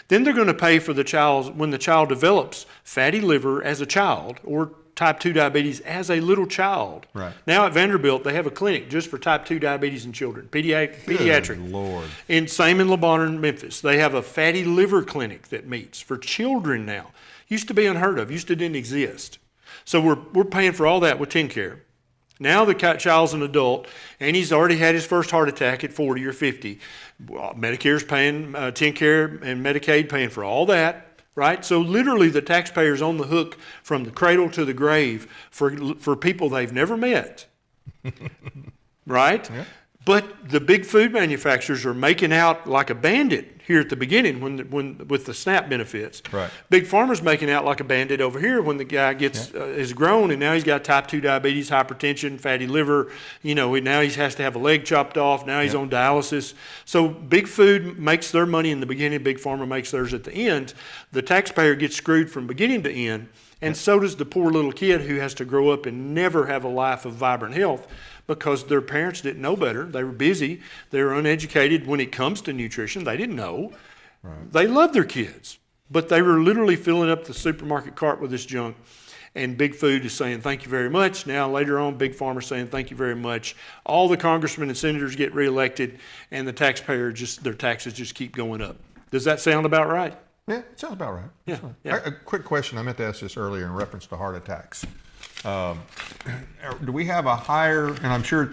Then they're going to pay for the child when the child develops fatty liver as a child or type 2 diabetes as a little child. Right. Now at Vanderbilt, they have a clinic just for type 2 diabetes in children, pediatric. Good Lord. And same in Le Bonheur and Memphis. They have a fatty liver clinic that meets for children now. Used to be unheard of. Used to didn't exist. So we're paying for all that with TennCare. Now the child's an adult, and he's already had his first heart attack at 40 or 50. Well, Medicare's paying, TennCare and Medicaid paying for all that. Right? So literally the taxpayer's on the hook from the cradle to the grave for people they've never met. Right? Yeah. But the big food manufacturers are making out like a bandit here at the beginning when with the SNAP benefits. Right. Big Pharma's making out like a bandit over here when the guy gets is grown and now he's got type 2 diabetes, hypertension, fatty liver. Now he has to have a leg chopped off. Now he's on dialysis. So big food makes their money in the beginning. Big Pharma makes theirs at the end. The taxpayer gets screwed from beginning to end, and so does the poor little kid who has to grow up and never have a life of vibrant health, because their parents didn't know better. They were busy. They were uneducated when it comes to nutrition. They didn't know. Right. They loved their kids, but they were literally filling up the supermarket cart with this junk. And Big Food is saying, thank you very much. Now, later on, Big Pharma is saying, thank you very much. All the congressmen and senators get reelected, and the taxpayer their taxes just keep going up. Does that sound about right? Yeah, it sounds about right. Yeah. Yeah. A quick question. I meant to ask this earlier in reference to heart attacks. Do we have a higher, and I'm sure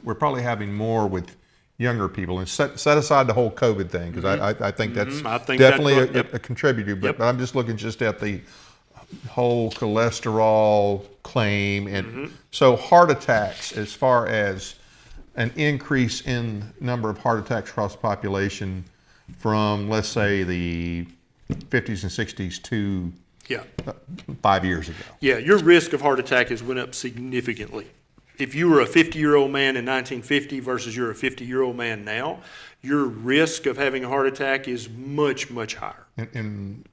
we're probably having more with younger people, and set aside the whole COVID thing, because I think that's definitely a contributor, but I'm just looking just at the whole cholesterol claim. And so heart attacks, as far as an increase in number of heart attacks across the population from, let's say, the 50s and 60s to 5 years ago. Yeah, your risk of heart attack has went up significantly. If you were a 50-year-old man in 1950 versus you're a 50-year-old man now, your risk of having a heart attack is much, much higher. And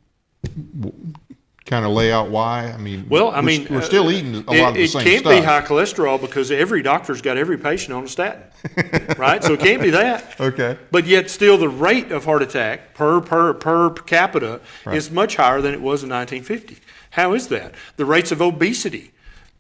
kind of lay out why? We're still eating a lot of the same stuff. It can't be high cholesterol because every doctor's got every patient on a statin, right? So it can't be that. Okay. But yet still the rate of heart attack per capita is much higher than it was in 1950. How is that? The rates of obesity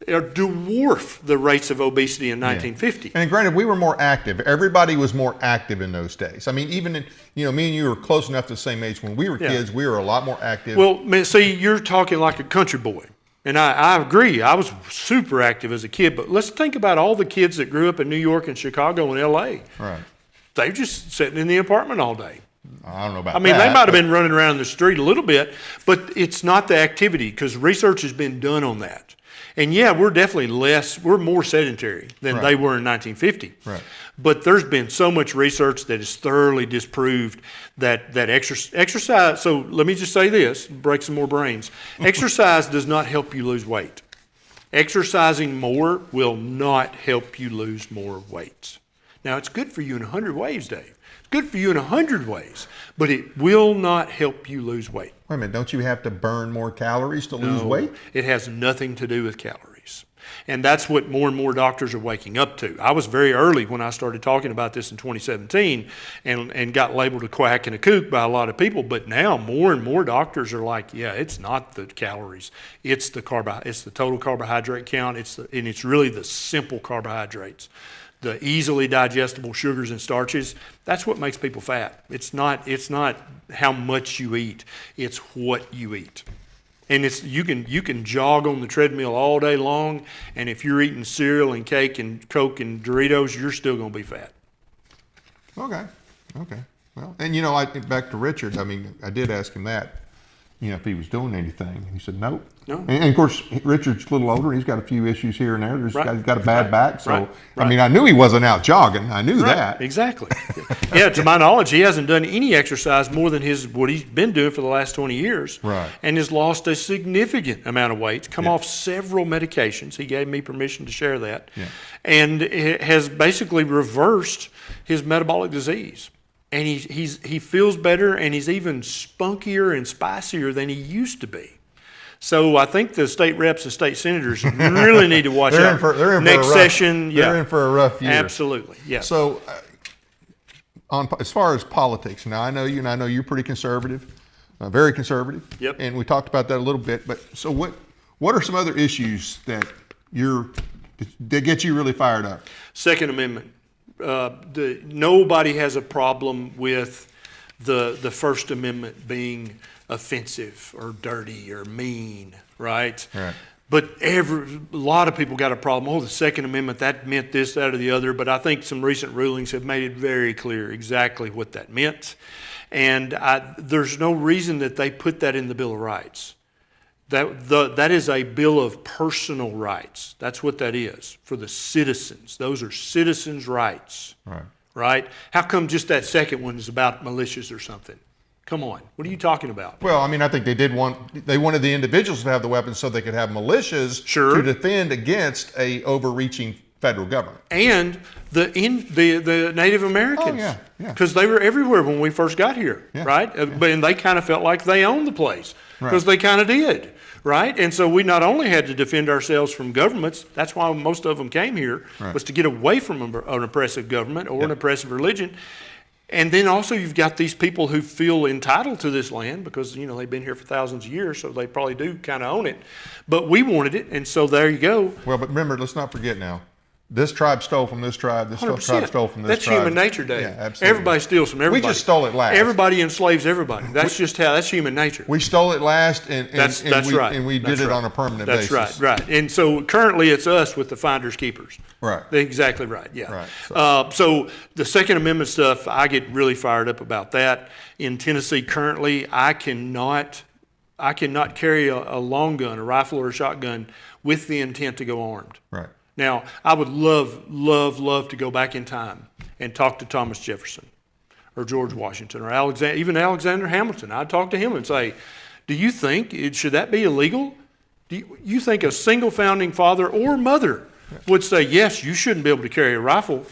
dwarf the rates of obesity in 1950. And granted, we were more active. Everybody was more active in those days. I mean, even me and you were close enough to the same age. When we were kids, we were a lot more active. Well, see, you're talking like a country boy. And I agree. I was super active as a kid. But let's think about all the kids that grew up in New York and Chicago and L.A. Right. They're just sitting in the apartment all day. I don't know about that. They might have been running around in the street a little bit, but it's not the activity, because research has been done on that. And we're definitely we're more sedentary than they were in 1950. Right. But there's been so much research that has thoroughly disproved that exercise. So let me just say this, break some more brains. Exercise does not help you lose weight. Exercising more will not help you lose more weight. Now, it's good for you in 100 ways, Dave. It's good for you in 100 ways, but it will not help you lose weight. Wait a minute, don't you have to burn more calories to lose weight? It has nothing to do with calories. And that's what more and more doctors are waking up to. I was very early when I started talking about this in 2017 and got labeled a quack and a kook by a lot of people. But now more and more doctors are like, it's not the calories. It's the total carbohydrate count. And it's really the simple carbohydrates. The easily digestible sugars and starches, that's what makes people fat. It's not how much you eat, it's what you eat. And you can jog on the treadmill all day long, and if you're eating cereal and cake and Coke and Doritos, you're still going to be fat. Okay. Well, and back to Richard, I did ask him that, if he was doing anything. And he said, nope. No. And of course, Richard's a little older. He's got a few issues here and there. He's got a bad back. So, I knew he wasn't out jogging. I knew that. Exactly. To my knowledge, he hasn't done any exercise more than what he's been doing for the last 20 years. Right. And has lost a significant amount of weight, come off several medications. He gave me permission to share that. Yeah. And has basically reversed his metabolic disease. And he feels better, and he's even spunkier and spicier than he used to be. So I think the state reps and state senators really need to watch out. They're in next session. They're in for a rough year. Absolutely. Yeah. So, as far as politics, now I know you, and I know you're pretty conservative, very conservative. Yep. And we talked about that a little bit. But so what are some other issues that get you really fired up? Second Amendment. Nobody has a problem with the First Amendment being offensive or dirty or mean, right? Right. But a lot of people got a problem. The Second Amendment, that meant this, that, or the other. But I think some recent rulings have made it very clear exactly what that meant. And there's no reason that they put that in the Bill of Rights. That is a bill of personal rights. That's what that is for the citizens. Those are citizens' rights. Right? How come just that second one is about militias or something? Come on. What are you talking about? Well, I mean, I think they wanted the individuals to have the weapons so they could have militias to defend against a overreaching federal government. And the Native Americans. Oh, yeah. Because they were everywhere when we first got here, right? And they kind of felt like they owned the place because they kind of did. Right? And so we not only had to defend ourselves from governments, that's why most of them came here, was to get away from an oppressive government or an oppressive religion. And then also you've got these people who feel entitled to this land because, they've been here for thousands of years, so they probably do kind of own it. But we wanted it, and so there you go. Well, but remember, let's not forget now, this tribe stole from this tribe, this 100%. tribe stole from this That's tribe. human nature, Dave. Yeah, absolutely. Everybody steals from everybody. We just stole it last. Everybody enslaves everybody. That's that's human nature. We stole it last, and we did it on a permanent basis. That's right. And so currently it's us with the finders keepers. Right. Exactly right. Yeah. Right. So the Second Amendment stuff, I get really fired up about that. In Tennessee currently, I cannot carry a long gun, a rifle or a shotgun, with the intent to go armed. Right. Now, I would love to go back in time and talk to Thomas Jefferson or George Washington or even Alexander Hamilton. I'd talk to him and say, do you think, should that be illegal? Do you think a single founding father or mother would say, yes, you shouldn't be able to carry a rifle?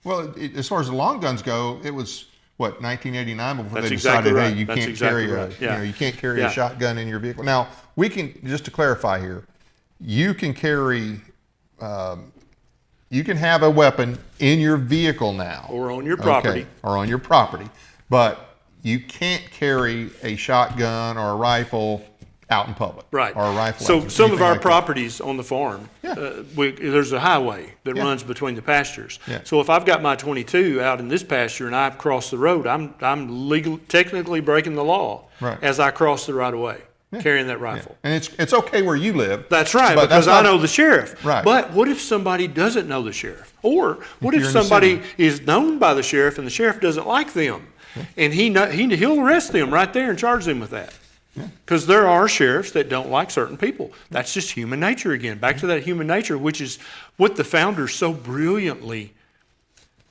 Well, as far as the long guns go, it was, 1989 before That's they exactly decided, right. hey, you That's can't exactly carry right. you can't carry a shotgun in your vehicle. Now, we can, just to clarify here, you can carry... you can have a weapon in your vehicle now. Or on your property. Okay, or on your property. But you can't carry a shotgun or a rifle out in public. Right. Or a rifle. So some of our like properties on the farm, there's a highway that runs between the pastures. Yeah. So if I've got my 22 out in this pasture and I've crossed the road, I'm technically breaking the law as I cross the right of way. Carrying that rifle. And it's okay where you live. That's right, because I know the sheriff. Right. But what if somebody doesn't know the sheriff? Or what if somebody is known by the sheriff and the sheriff doesn't like them? And he'll arrest them right there and charge them with that. Because there are sheriffs that don't like certain people. That's just human nature again. Back to that human nature, which is what the founders so brilliantly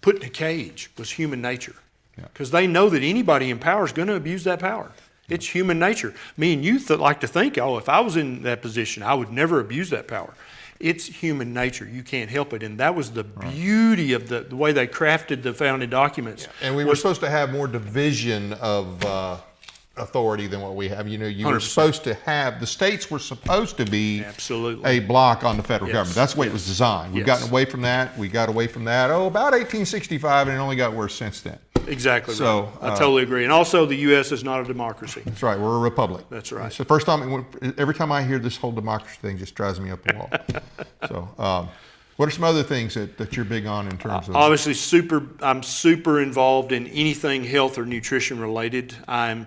put in a cage, was human nature. Because they know that anybody in power is going to abuse that power. It's human nature. Me and you like to think, if I was in that position, I would never abuse that power. It's human nature. You can't help it. And that was the beauty of the way they crafted the founding documents. And we were supposed to have more division of authority than what we have. You were supposed to have, the states were supposed to be a block on the federal government. That's the way it was designed. We've gotten away from that. We got away from that, about 1865, and it only got worse since then. Exactly right. I totally agree. And also, the U.S. is not a democracy. That's right. We're a republic. That's right. It's the first time, every time I hear this whole democracy thing, just drives me up the wall. So, what are some other things that you're big on in terms of? Obviously, I'm super involved in anything health or nutrition related. I'm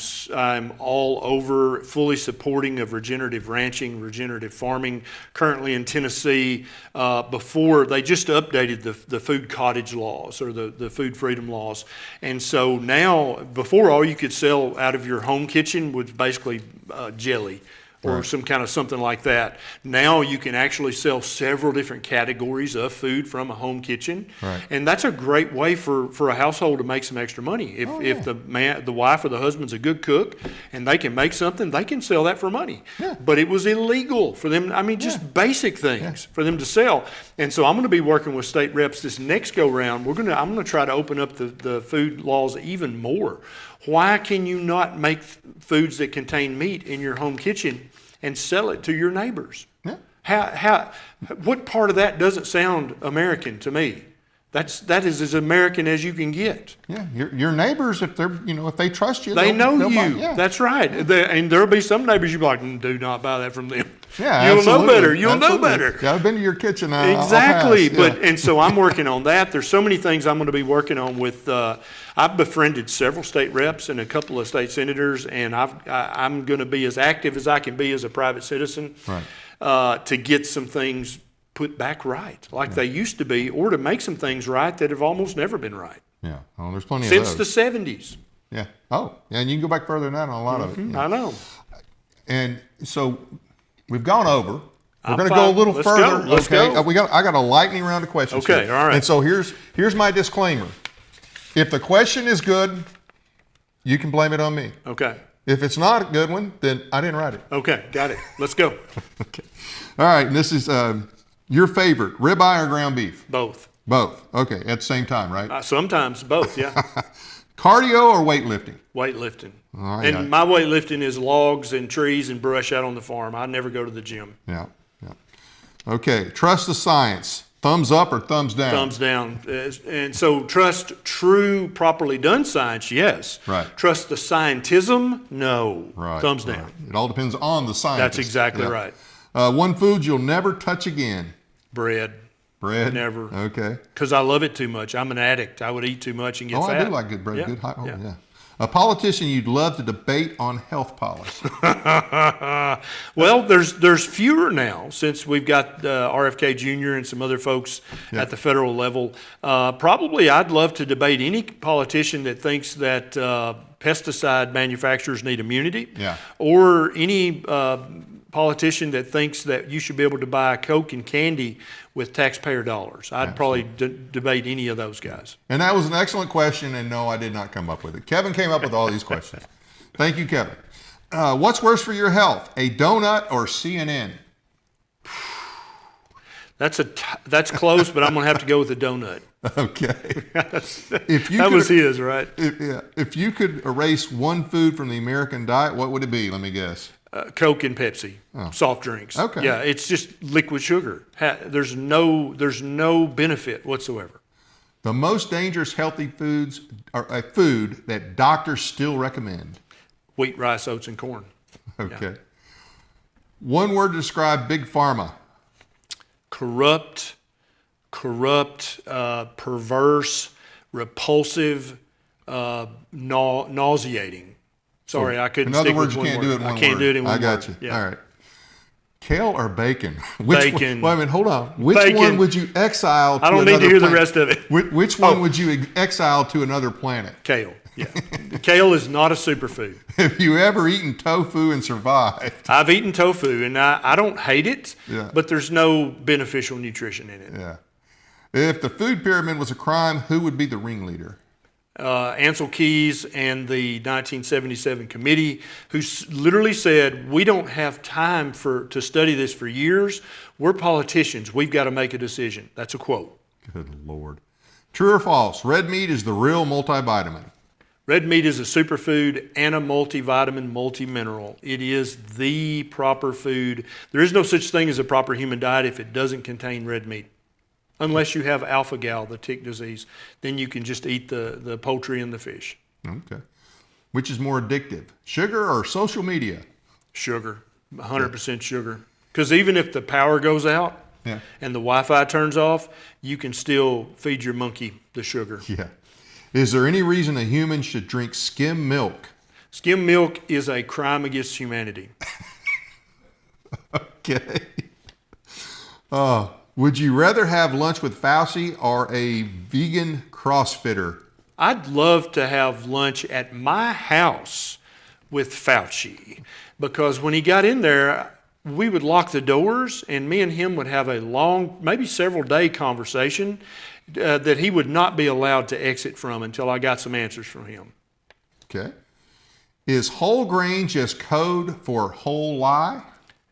all over, fully supporting of regenerative ranching, regenerative farming. Currently in Tennessee, before they just updated the food cottage laws or the food freedom laws, and so now before all you could sell out of your home kitchen was basically jelly. Or some kind of something like that. Now you can actually sell several different categories of food from a home kitchen, and that's a great way for a household to make some extra money. If the wife or the husband's a good cook and they can make something, they can sell that for money. But it was illegal for them. I mean, just basic things for them to sell. And so I'm going to be working with state reps this next go round. I'm going to try to open up the food laws even more. Why can you not make foods that contain meat in your home kitchen and sell it to your neighbors? What part of that doesn't sound American to me? That is as American as you can get. Yeah, your neighbors, if they're if they trust you, they know you. That's right. And there'll be some neighbors you'll be like, do not buy that from them. Yeah, you'll know better. You'll know better. Yeah, I've been to your kitchen. Exactly. And so I'm working on that. There's so many things I'm going to be working on with. I've befriended several state reps and a couple of state senators, and I'm going to be as active as I can be as a private citizen to get some things put back right, like they used to be, or to make some things right that have almost never been right. Yeah, well, there's plenty of those. Since the 70s. Yeah. Oh, yeah, and you can go back further than that on a lot of it. I know. And so we've gone over. We're I'm going to go a fine. little Let's further. go. Let's go. I got a lightning round of questions. Okay, here. all right. And so here's my disclaimer. If the question is good, you can blame it on me. Okay. If it's not a good one, then I didn't write it. Okay, got it. Let's go. Okay. All right, and this is your favorite, ribeye or ground beef? Both. Both. Okay, at the same time, right? Sometimes both, yeah. Cardio or weightlifting? Weightlifting. All right. And my weightlifting is logs and trees and brush out on the farm. I never go to the gym. Yeah. Okay, trust the science. Thumbs up or thumbs down? Thumbs down. And so trust true, properly done science, yes. Right. Trust the scientism, no. Right. Thumbs down. Right. It all depends on the science. That's exactly right. One food you'll never touch again? Bread. Bread? Never. Okay. Because I love it too much. I'm an addict. I would eat too much and get fat. I do like good bread. Yeah. Good hot. Oh, Yeah. yeah. A politician you'd love to debate on health policy? Well, there's fewer now since we've got RFK Jr. and some other folks at the federal level. Probably I'd love to debate any politician that thinks that pesticide manufacturers need immunity, or any politician that thinks that you should be able to buy Coke and candy with taxpayer dollars. I'd probably debate any of those guys. And that was an excellent question, and no, I did not come up with it. Kevin came up with all these questions. Thank you, Kevin. What's worse for your health, a donut or CNN? That's close, but I'm going to have to go with the donut. Okay. That was his, right? If you could erase one food from the American diet, what would it be? Let me guess. Coke and Pepsi, soft drinks. Okay. Yeah, it's just liquid sugar. There's no benefit whatsoever. The most dangerous healthy foods are a food that doctors still recommend. Wheat, rice, oats, and corn. Okay. Yeah. One word to describe Big Pharma. Corrupt, perverse, repulsive, nauseating. Sorry, I couldn't stick with one word. In other words, you can't do it in one word. I can't do it in one word. I got you. Yeah. All right. Kale or bacon? Bacon. Wait a minute, hold on. Which Bacon. one would you exile to I don't another need to hear planet? the rest of it. Which one would you exile to another planet? Kale. Yeah. Kale is not a superfood. Have you ever eaten tofu and survived? I've eaten tofu, and I don't hate it, Yeah. but there's no beneficial nutrition in it. Yeah. If the food pyramid was a crime, who would be the ringleader? Ansel Keys and the 1977 committee, who literally said, we don't have time to study this for years. We're politicians. We've got to make a decision. That's a quote. Good Lord. True or false? Red meat is the real multivitamin. Red meat is a superfood and a multivitamin, multimineral. It is the proper food. There is no such thing as a proper human diet if it doesn't contain red meat. Unless you have alpha-gal, the tick disease, then you can just eat the poultry and the fish. Okay. Which is more addictive, sugar or social media? Sugar, 100% sugar. Because even if the power goes out and the Wi-Fi turns off, you can still feed your monkey the sugar. Yeah. Is there any reason a human should drink skim milk? Skim milk is a crime against humanity. Okay. Would you rather have lunch with Fauci or a vegan CrossFitter? I'd love to have lunch at my house with Fauci, because when he got in there, we would lock the doors and me and him would have a long, maybe several day conversation that he would not be allowed to exit from until I got some answers from him. Okay. Is whole grain just code for whole lie?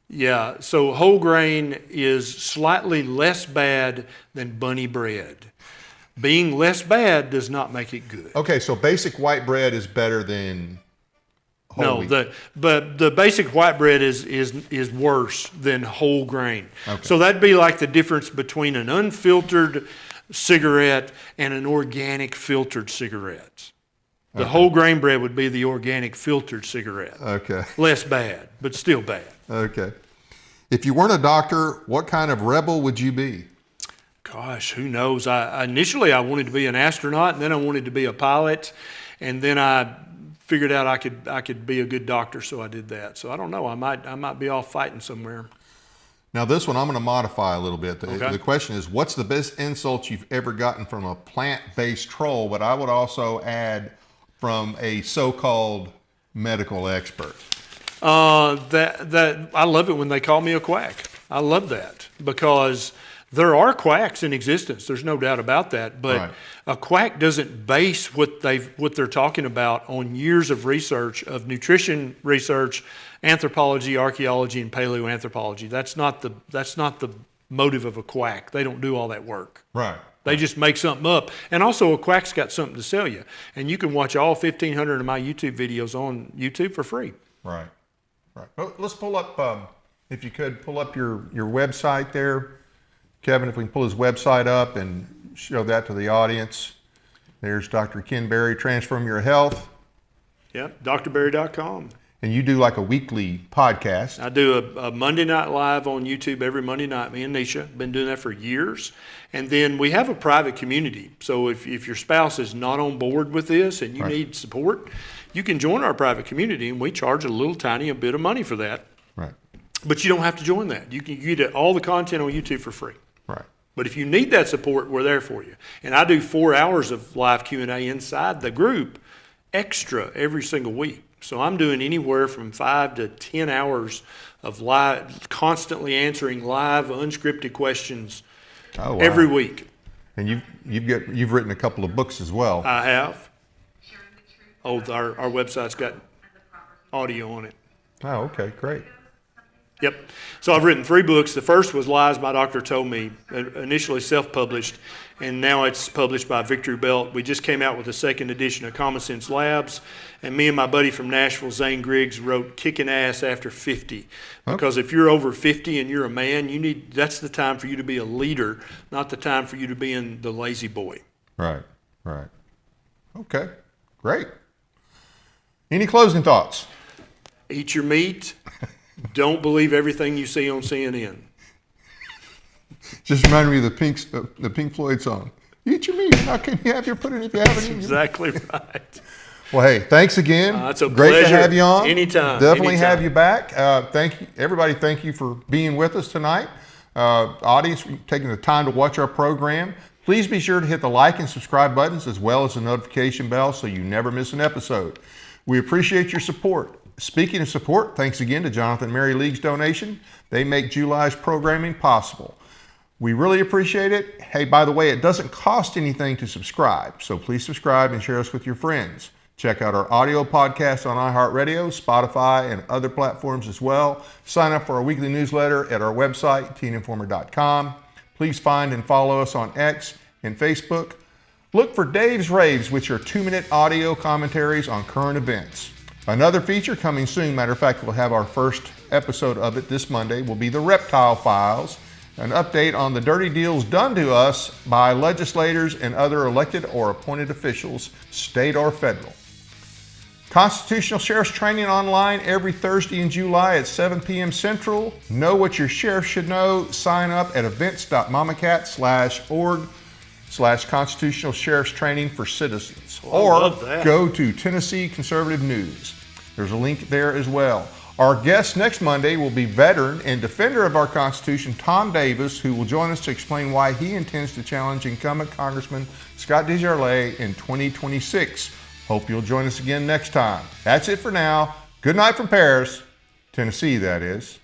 Yeah, so whole grain is slightly less bad than bunny bread. Being less bad does not make it good. Okay, so basic white bread is better than whole wheat. But the basic white bread is worse than whole grain. Okay. So that'd be like the difference between an unfiltered cigarette and an organic filtered cigarette. The whole grain bread would be the organic filtered cigarette. Okay. Less bad, but still bad. Okay. If you weren't a doctor, what kind of rebel would you be? Gosh, who knows? Initially I wanted to be an astronaut, and then I wanted to be a pilot, and then I figured out I could be a good doctor, so I did that. So I don't know. I might be off fighting somewhere. Now this one I'm going to modify a little bit. Okay. The question is, what's the best insult you've ever gotten from a plant-based troll? But I would also add from a so-called medical expert. That I love it when they call me a quack. I love that because there are quacks in existence. There's no doubt about that. But Right. a quack doesn't base what they're talking about on years of research, of nutrition research, anthropology, archaeology, and paleoanthropology. That's not the motive of a quack. They don't do all that work. Right. They just make something up. And also a quack's got something to sell you. And you can watch all 1,500 of my YouTube videos on YouTube for free. Right. Right. Well, let's pull up, if you could, pull up your website there. Kevin, if we can pull his website up and show that to the audience. There's Dr. Ken Berry, Transform Your Health. Yep, drberry.com. And you do like a weekly podcast. I do a Monday night live on YouTube every Monday night. Me and Nisha been doing that for years. And then we have a private community. So if your spouse is not on board with this and you Right. need support, you can join our private community, and we charge a little tiny bit of money for that. Right. But you don't have to join that. You can get all the content on YouTube for free. Right. But if you need that support, we're there for you. And I do 4 hours of live Q&A inside the group extra every single week. So I'm doing anywhere from 5 to 10 hours of live, constantly answering live, unscripted questions Oh, wow. every week. And you've written a couple of books as well. I have. Oh, our website's got audio on it. Oh, okay, great. Yep. So I've written 3 books. The first was Lies My Doctor Told Me, initially self-published, and now it's published by Victory Belt. We just came out with the second edition of Common Sense Labs, and me and my buddy from Nashville, Zane Griggs, wrote Kicking Ass After 50. Because if you're over 50 and you're a man, that's the time for you to be a leader, not the time for you to be in the lazy boy. Right, right. Okay, great. Any closing thoughts? Eat your meat. Don't believe everything you see on CNN. Just reminded me of the Pink Floyd song. Eat your meat. How can you have your pudding if you haven't eaten? Exactly right. Well, hey, thanks again. It's a Great pleasure. to have you on. Anytime. Definitely Anytime. have you back. Thank you, everybody. Thank you for being with us tonight. Audience, taking the time to watch our program. Please be sure to hit the like and subscribe buttons as well as the notification bell so you never miss an episode. We appreciate your support. Speaking of support, thanks again to Jonathan and Mary League's donation. They make July's programming possible. We really appreciate it. Hey, by the way, it doesn't cost anything to subscribe, so please subscribe and share us with your friends. Check out our audio podcast on iHeartRadio, Spotify, and other platforms as well. Sign up for our weekly newsletter at our website, teeninformer.com. Please find and follow us on X and Facebook. Look for Dave's Raves, which are 2-minute audio commentaries on current events. Another feature coming soon, matter of fact, we'll have our first episode of it this Monday, will be the Reptile Files, an update on the dirty deals done to us by legislators and other elected or appointed officials, state or federal. Constitutional Sheriff's Training online every Thursday in July at 7 p.m. Central. Know what your sheriff should know. Sign up at events.mamacat.org/Constitutional Sheriff's Training for Citizens. I Or love that. go to Tennessee Conservative News. There's a link there as well. Our guest next Monday will be veteran and defender of our Constitution, Tom Davis, who will join us to explain why he intends to challenge incumbent Congressman Scott DesJarlais in 2026. Hope you'll join us again next time. That's it for now. Good night from Paris, Tennessee, that is.